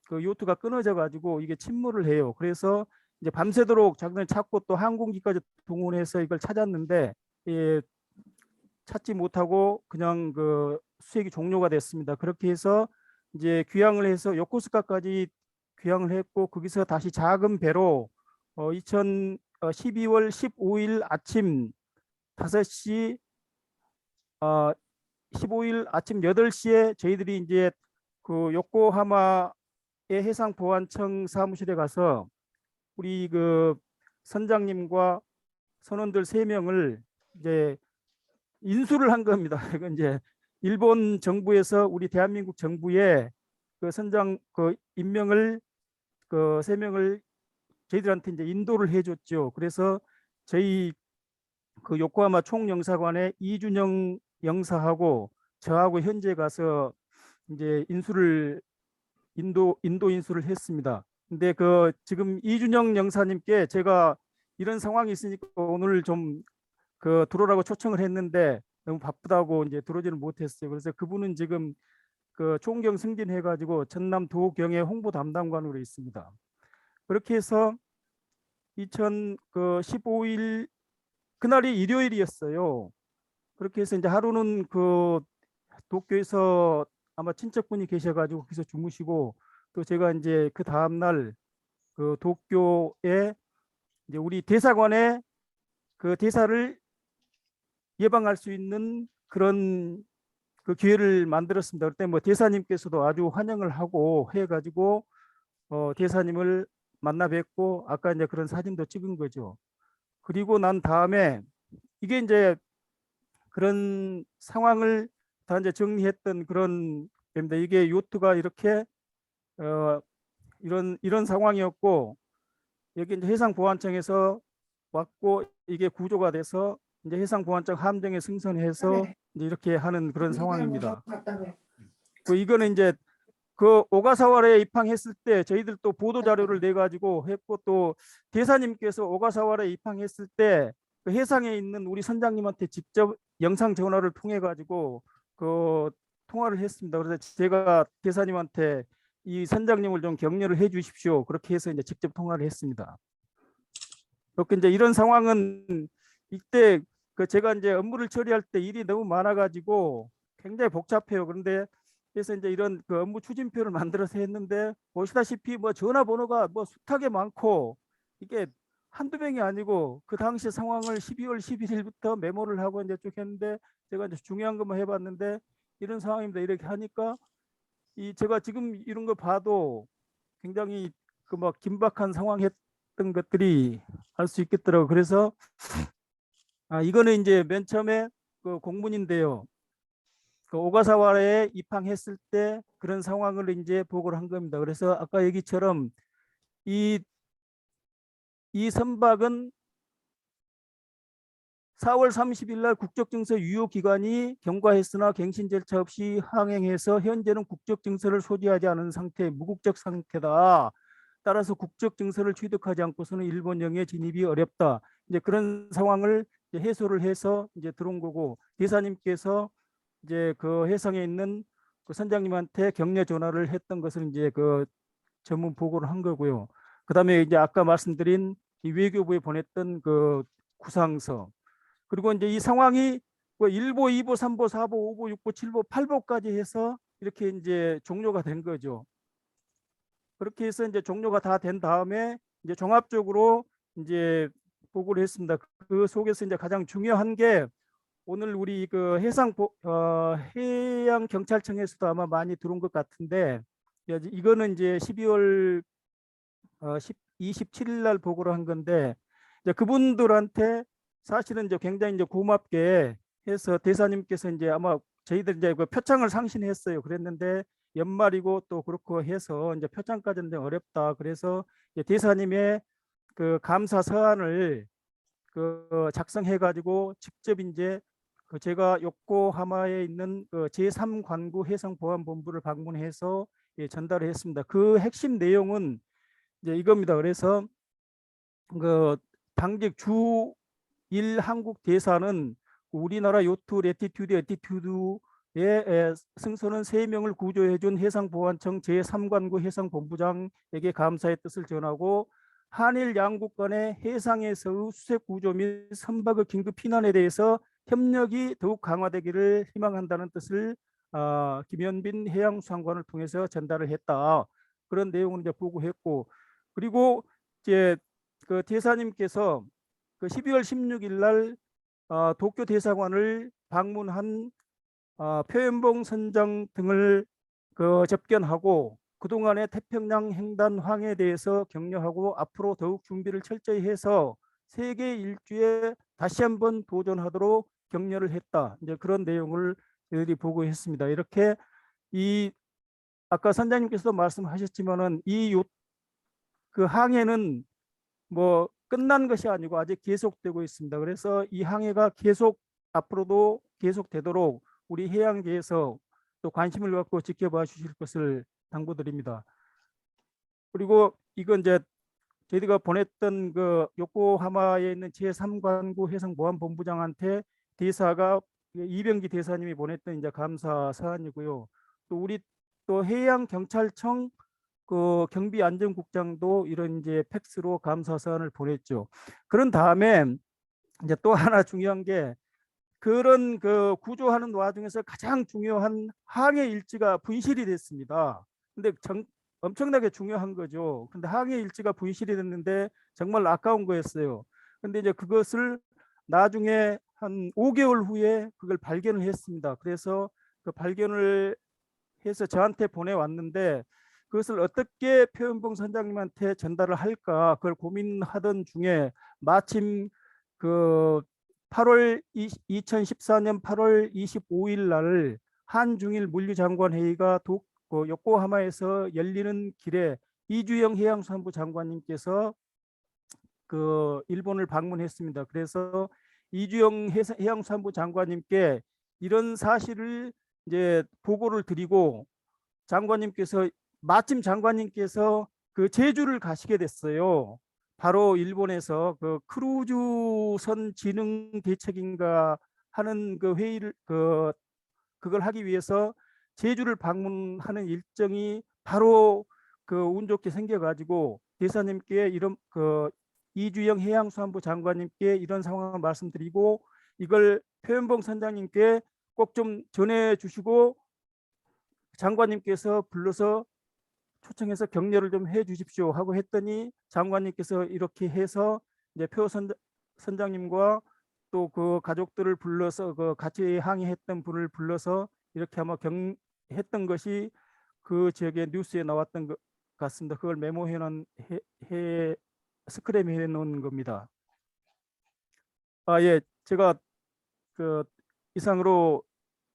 그 요트가 끊어져 가지고 이게 침몰을 해요. 그래서 이제 밤새도록 자기들 찾고 또 항공기까지 동원해서 이걸 찾았는데 예, 찾지 못하고 그냥 그 수색이 종료가 됐습니다. 그렇게 해서 이제 귀향을 해서 요코스카까지 귀향을 했고 거기서 다시 작은 배로 12월 15일 아침 5시 15일 아침 8시에 저희들이 이제 그 요코하마의 해상보안청 사무실에 가서 우리 그 선장님과 선원들 3명을 이제 인수를 한 겁니다. 이건 이제 일본 정부에서 우리 대한민국 정부에 그 선장 그 임명을 그 3명을 저희들한테 이제 인도를 해줬죠. 그래서 저희 그 요코하마 총영사관의 이준영 영사하고 저하고 현재 가서 이제 인도 인수를 했습니다. 근데 그 지금 이준영 영사님께 제가 이런 상황이 있으니까 오늘 좀 그 들어오라고 초청을 했는데 너무 바쁘다고 이제 들어오지를 못했어요. 그래서 그분은 지금 그 총경 승진해가지고 전남 도경의 홍보 담당관으로 있습니다. 그렇게 해서 2015일 그날이 일요일이었어요. 그렇게 해서 이제 하루는 그 도쿄에서 아마 친척분이 계셔가지고 거기서 주무시고 또 제가 이제 그 다음날 그 도쿄에 이제 우리 대사관에 그 대사를 예방할 수 있는 그런 그 기회를 만들었습니다. 그때 뭐 대사님께서도 아주 환영을 하고 해가지고 대사님을 만나 뵙고 아까 이제 그런 사진도 찍은 거죠. 그리고 난 다음에 이게 이제 그런 상황을 다 이제 정리했던 그런 겁니다. 이게 요트가 이렇게 이런 상황이었고 여기 이제 해상보안청에서 왔고 이게 구조가 돼서 이제 해상보안청 함정에 승선해서 이제 이렇게 하는 그런 상황입니다. 그 이거는 이제 그 오가사와라에 입항했을 때 저희들 또 보도 자료를 내 가지고 했고 또 대사님께서 오가사와라에 입항했을 때 그 해상에 있는 우리 선장님한테 직접 영상 전화를 통해 가지고 그 통화를 했습니다. 그래서 제가 대사님한테 이 선장님을 좀 격려를 해 주십시오. 그렇게 해서 이제 직접 통화를 했습니다. 그렇게 이제 이런 상황은 이때 그 제가 이제 업무를 처리할 때 일이 너무 많아 가지고 굉장히 복잡해요. 그런데 그래서 이제 이런 그 업무 추진표를 만들어서 했는데 보시다시피 뭐 전화번호가 뭐 숱하게 많고 이게 한두 명이 아니고 그 당시 상황을 12월 11일부터 메모를 하고 이제 쭉 했는데 제가 이제 중요한 것만 해봤는데 이런 상황입니다. 이렇게 하니까 이 제가 지금 이런 거 봐도 굉장히 그 막 긴박한 상황했던 것들이 알 수 있겠더라고요. 그래서 이거는 이제 맨 처음에 그 공문인데요. 그 오가사와라에 입항했을 때 그런 상황을 이제 보고를 한 겁니다. 그래서 아까 얘기처럼 이 선박은 4월 30일 날 국적증서 유효 기간이 경과했으나 갱신 절차 없이 항행해서 현재는 국적증서를 소지하지 않은 상태, 무국적 상태다. 따라서 국적증서를 취득하지 않고서는 일본령에 진입이 어렵다. 이제 그런 상황을 이제 해소를 해서 이제 들어온 거고 대사님께서 이제 그 해상에 있는 그 선장님한테 격려 전화를 했던 것을 이제 그 전문 보고를 한 거고요. 그다음에 이제 아까 말씀드린 이 외교부에 보냈던 그 구상서 그리고 이제 이 상황이 뭐 1보, 2보, 3보, 4보, 5보, 6보, 7보, 8보까지 해서 이렇게 이제 종료가 된 거죠. 그렇게 해서 이제 종료가 다 된 다음에 이제 종합적으로 이제 보고를 했습니다. 그 속에서 이제 가장 중요한 게 오늘 우리 그 해양 경찰청에서도 아마 많이 들어온 것 같은데 이거는 이제 12월 27일 날 보고를 한 건데 이제 그분들한테 사실은 이제 굉장히 이제 고맙게 해서 대사님께서 이제 아마 저희들 이제 그 표창을 상신했어요. 그랬는데 연말이고 또 그렇고 해서 이제 표창까지는 어렵다. 그래서 이제 대사님의 그 감사 서한을 그 작성해 가지고 직접 이제 그 제가 요코하마에 있는 그 제3관구 해상보안본부를 방문해서 전달을 했습니다. 그 핵심 내용은 이제 이겁니다. 그래서 그 당직 주1 한국 대사는 우리나라 요트 레티튜드 에티튜드의 승선원 3명을 구조해준 해상보안청 제3관구 해상본부장에게 감사의 뜻을 전하고 한일 양국 간의 해상에서의 수색 구조 및 선박의 긴급 피난에 대해서 협력이 더욱 강화되기를 희망한다는 뜻을 김현빈 해양수산관을 통해서 전달을 했다. 그런 내용을 이제 보고했고, 그리고 이제 그 대사님께서 그 12월 16일 날 도쿄 대사관을 방문한 표현봉 선장 등을 접견하고 그동안의 태평양 횡단황에 대해서 격려하고 앞으로 더욱 준비를 철저히 해서 세계 일주에 다시 한번 도전하도록 격려를 했다. 이제 그런 내용을 저희들이 보고했습니다. 이렇게 아까 선장님께서도 말씀하셨지만은 그 항해는 뭐 끝난 것이 아니고 아직 계속되고 있습니다. 그래서 이 항해가 앞으로도 계속되도록 우리 해양계에서 또 관심을 갖고 지켜봐 주실 것을 당부드립니다. 그리고 이건 이제 저희가 보냈던 그 요코하마에 있는 제3관구 해상보안본부장한테 대사가 이병기 대사님이 보냈던 이제 감사 사안이고요. 또 우리 또 해양경찰청 그 경비안전국장도 이런 이제 팩스로 감사 사안을 보냈죠. 그런 다음에 이제 또 하나 중요한 게 그런 그 구조하는 와중에서 가장 중요한 항해 일지가 분실이 됐습니다. 근데 엄청나게 중요한 거죠. 근데 항해 일지가 분실이 됐는데 정말 아까운 거였어요. 근데 이제 그것을 나중에 한 5개월 후에 그걸 발견을 했습니다. 그래서 그 발견을 해서 저한테 보내왔는데 그것을 어떻게 표현봉 선장님한테 전달을 할까 그걸 고민하던 중에 마침 그 2014년 8월 25일 날 한중일 물류장관 회의가 요코하마에서 열리는 길에 이주영 해양수산부 장관님께서 그 일본을 방문했습니다. 그래서 이주영 해양수산부 장관님께 이런 사실을 이제 보고를 드리고 마침 장관님께서 그 제주를 가시게 됐어요. 바로 일본에서 그 크루즈선 진흥 대책인가 하는 그 회의를 그걸 하기 위해서 제주를 방문하는 일정이 바로 그 운 좋게 생겨가지고 대사님께 이런 이주영 해양수산부 장관님께 이런 상황을 말씀드리고 이걸 표현봉 선장님께 꼭 좀 전해주시고 장관님께서 불러서 초청해서 격려를 좀 해주십시오 하고 했더니 장관님께서 이렇게 해서 이제 선장님과 또 그 가족들을 불러서 그 같이 항해했던 분을 불러서 이렇게 아마 했던 것이 그 지역의 뉴스에 나왔던 것 같습니다. 그걸 메모해 놓은 스크랩 해 놓은 겁니다. 예, 제가 그 이상으로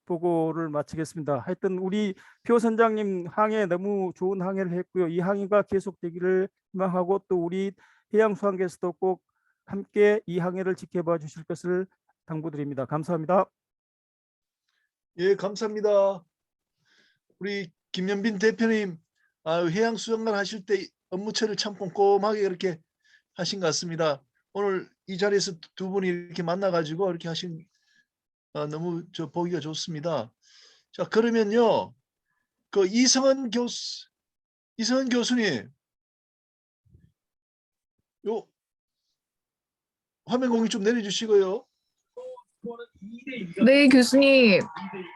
보고를 마치겠습니다. 하여튼 우리 표 선장님 항해 너무 좋은 항해를 했고요. 이 항해가 계속되기를 희망하고 또 우리 해양수산계에서도 꼭 함께 이 항해를 지켜봐 주실 것을 당부드립니다. 감사합니다. 예, 감사합니다. 우리 김현빈 대표님, 해양수산관 하실 때 업무처를 참 꼼꼼하게 이렇게 하신 것 같습니다. 오늘 이 자리에서 두 분이 이렇게 만나가지고 이렇게 하신 너무 보기가 좋습니다. 자, 그러면요, 그 이성은 교수님, 요 화면 공유 좀 내려주시고요. 네, 교수님.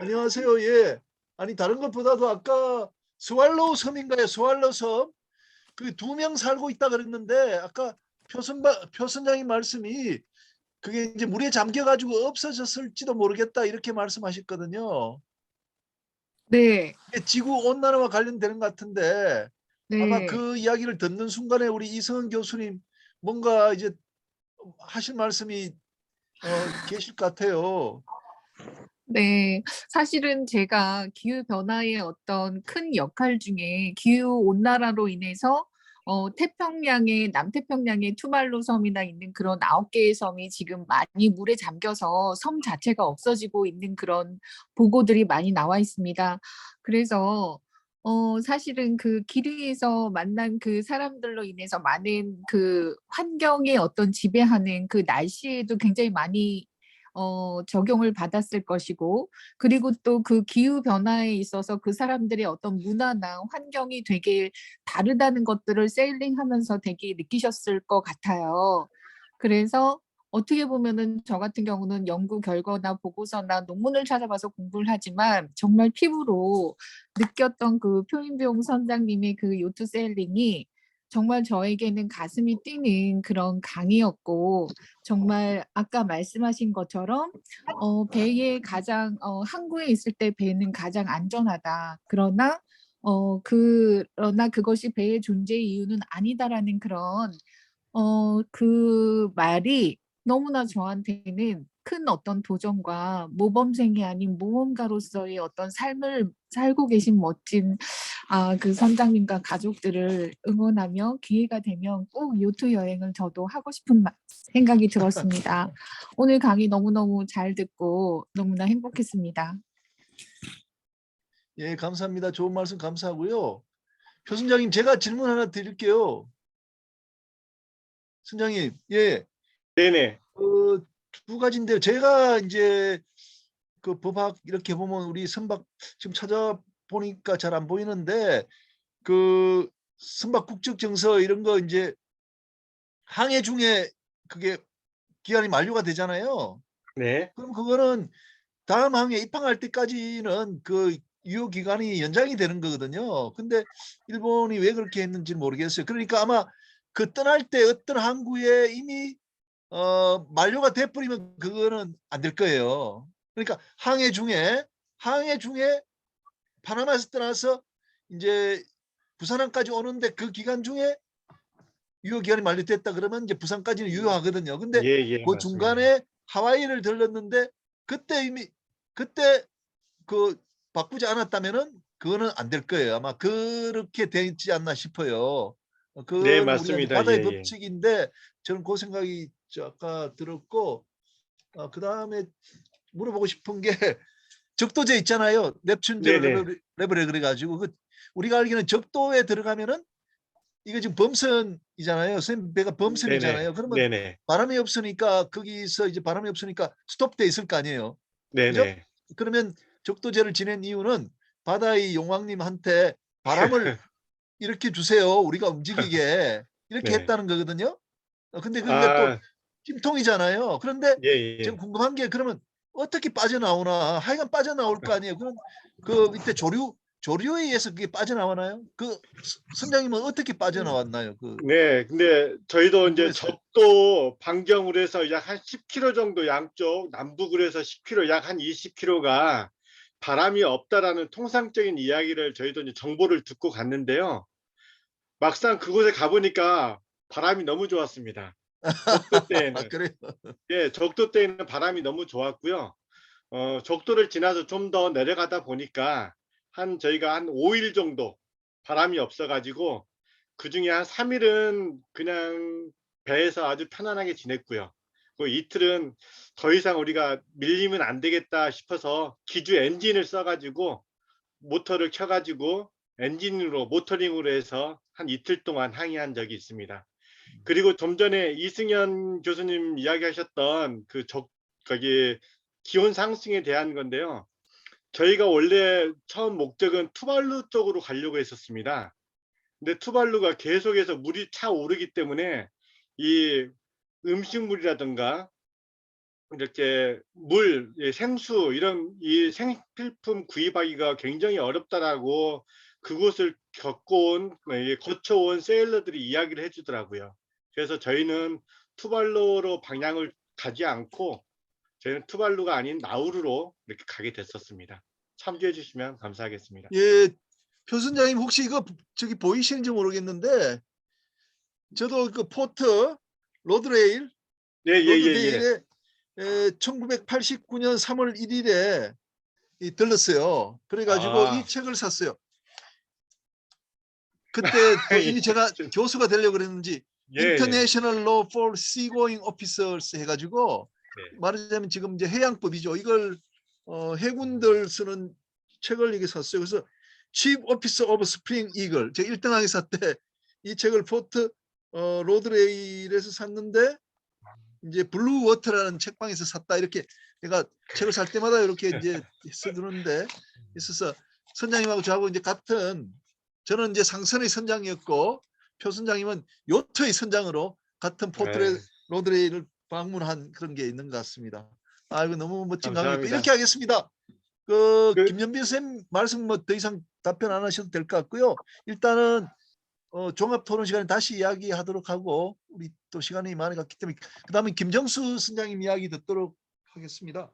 안녕하세요. 예. 아니 다른 것보다도 아까 스왈로우 섬인가요? 스왈로우 섬. 그 2명 살고 있다 그랬는데 아까 표 선장님 말씀이 그게 이제 물에 잠겨가지고 없어졌을지도 모르겠다 이렇게 말씀하셨거든요. 네, 지구 온난화와 관련되는 것 같은데 아마 네. 그 이야기를 듣는 순간에 우리 이성은 교수님 뭔가 이제 하실 말씀이 계실 것 같아요. 네, 사실은 제가 기후변화의 어떤 큰 역할 중에 기후온난화로 인해서 남태평양의 투말루 섬이나 있는 그런 9개의 섬이 지금 많이 물에 잠겨서 섬 자체가 없어지고 있는 그런 보고들이 많이 나와 있습니다. 그래서 사실은 그 길 위에서 만난 그 사람들로 인해서 많은 그 환경의 어떤 지배하는 그 날씨에도 굉장히 많이 적용을 받았을 것이고, 그리고 또 그 기후 변화에 있어서 그 사람들의 어떤 문화나 환경이 되게 다르다는 것들을 세일링하면서 되게 느끼셨을 것 같아요. 그래서 어떻게 보면은 저 같은 경우는 연구 결과나 보고서나 논문을 찾아봐서 공부를 하지만 정말 피부로 느꼈던 그 표인비용 선장님의 그 요트 세일링이 정말 저에게는 가슴이 뛰는 그런 강의였고, 정말 아까 말씀하신 것처럼 배에 가장 항구에 있을 때 배는 가장 안전하다. 그러나 그것이 배의 존재의 이유는 아니다라는 그런 그 말이 너무나 저한테는 큰 어떤 도전과 모범생이 아닌 모험가로서의 어떤 삶을 살고 계신 멋진 그 선장님과 가족들을 응원하며 기회가 되면 꼭 요트 여행을 저도 하고 싶은 생각이 들었습니다. 오늘 강의 너무너무 잘 듣고 너무나 행복했습니다. 예, 감사합니다. 좋은 말씀 감사하고요. 표 선장님, 제가 질문 하나 드릴게요. 선장님, 예, 네네. 두 가지인데요. 제가 이제 그 법학 이렇게 보면 우리 선박 지금 찾아보니까 잘 안 보이는데 그 선박 국적증서 이런 거 이제 항해 중에 그게 기한이 만료가 되잖아요. 네. 그럼 그거는 다음 항해 입항할 때까지는 그 유효 기간이 연장이 되는 거거든요. 근데 일본이 왜 그렇게 했는지 모르겠어요. 그러니까 아마 그 떠날 때 어떤 항구에 이미 만료가 돼버리면 그거는 안 될 거예요. 그러니까 항해 중에 파나마에서 떠나서 이제 부산항까지 오는데 그 기간 중에 유효 기간이 만료됐다 그러면 이제 부산까지는 유효하거든요. 근데 예, 예, 그 맞습니다. 중간에 하와이를 들렀는데 그때 그 바꾸지 않았다면은 그거는 안 될 거예요. 아마 그렇게 되지 않나 싶어요. 네, 그거는 우리가 이제 맞습니다. 바다의 예, 예. 법칙인데 저는 그 생각이 아까 들었고, 그 다음에 물어보고 싶은 게 적도제 있잖아요. 넵튠 네네. 레벨에 그래가지고 그 우리가 알기로는 적도에 들어가면은 이거 지금 범선이잖아요. 선생님 배가 네네. 범선이잖아요. 그러면 네네. 바람이 없으니까 거기서 이제 바람이 없으니까 스톱돼 있을 거 아니에요. 그죠? 네네. 그러면 적도제를 지낸 이유는 바다의 용왕님한테 바람을 이렇게 주세요. 우리가 움직이게 이렇게 네. 했다는 거거든요. 근데 그게 또 아, 찜통이잖아요. 그런데 예, 지금 예. 궁금한 게 그러면 어떻게 빠져나오나? 하여간 빠져나올 거 아니에요. 그럼 그 밑에 조류에 의해서 그게 빠져나오나요? 그 선장님은 어떻게 빠져나왔나요? 그 네, 근데 저희도 이제 궁금했어요. 적도 반경으로 해서 약 한 10km 정도 양쪽 남북으로 해서 10km 약 한 20km가 바람이 없다라는 통상적인 이야기를 저희도 이제 정보를 듣고 갔는데요. 막상 그곳에 가보니까 바람이 너무 좋았습니다. 적도 때에는. 그래요. 예, 적도 때에는 바람이 너무 좋았고요. 적도를 지나서 좀 더 내려가다 보니까 저희가 한 5일 정도 바람이 없어가지고 그중에 한 3일은 그냥 배에서 아주 편안하게 지냈고요. 그 이틀은 더 이상 우리가 밀리면 안 되겠다 싶어서 기주 엔진을 써가지고 모터를 켜가지고 엔진으로 모터링으로 해서 한 이틀 동안 항해한 적이 있습니다. 그리고 좀 전에 이승현 교수님 이야기하셨던 거기 기온 상승에 대한 건데요. 저희가 원래 처음 목적은 투발루 쪽으로 가려고 했었습니다. 근데 투발루가 계속해서 물이 차오르기 때문에 이 음식물이라든가 이렇게 생수 이런 이 생필품 구입하기가 굉장히 어렵다라고 그곳을 거쳐온 세일러들이 이야기를 해주더라고요. 그래서 저희는 투발루로 방향을 가지 않고 저희는 투발루가 아닌 나우루로 이렇게 가게 됐었습니다. 참조해 주시면 감사하겠습니다. 예, 표 선장님 혹시 이거 저기 보이시는지 모르겠는데 저도 그 포트 로드레일 예, 예, 예, 예. 로드데일에 1989년 3월 1일에 들렀어요. 그래가지고 아, 이 책을 샀어요. 그때 그 이미 제가 교수가 되려고 그랬는지 예, 예. International Law for Seagoing Officers 해가지고 네. 말하자면 지금 이제 해양법이죠. 이걸 해군들 쓰는 책을 이게 샀어요. 그래서 Chief Officer of Spring Eagle. 제가 1등하게 샀대. 이 책을 포트 로드레일에서 샀는데 이제 블루 워터라는 책방에서 샀다. 이렇게 내가 책을 살 때마다 이렇게 이제 써두는데 있어서 선장님하고 저하고 이제 같은, 저는 이제 상선의 선장이었고 표 선장님은 요트의 선장으로 같은 포트 네. 로드레일을 방문한 그런 게 있는 것 같습니다. 아, 이거 너무 멋진 강의고 감사합니다. 이렇게 하겠습니다. 김연빈 선생님 말씀 뭐 더 이상 답변 안 하셔도 될 것 같고요. 일단은 종합 토론 시간에 다시 이야기하도록 하고 우리 또 시간이 많이 갔기 때문에 그다음에 김정수 선장님 이야기 듣도록 하겠습니다.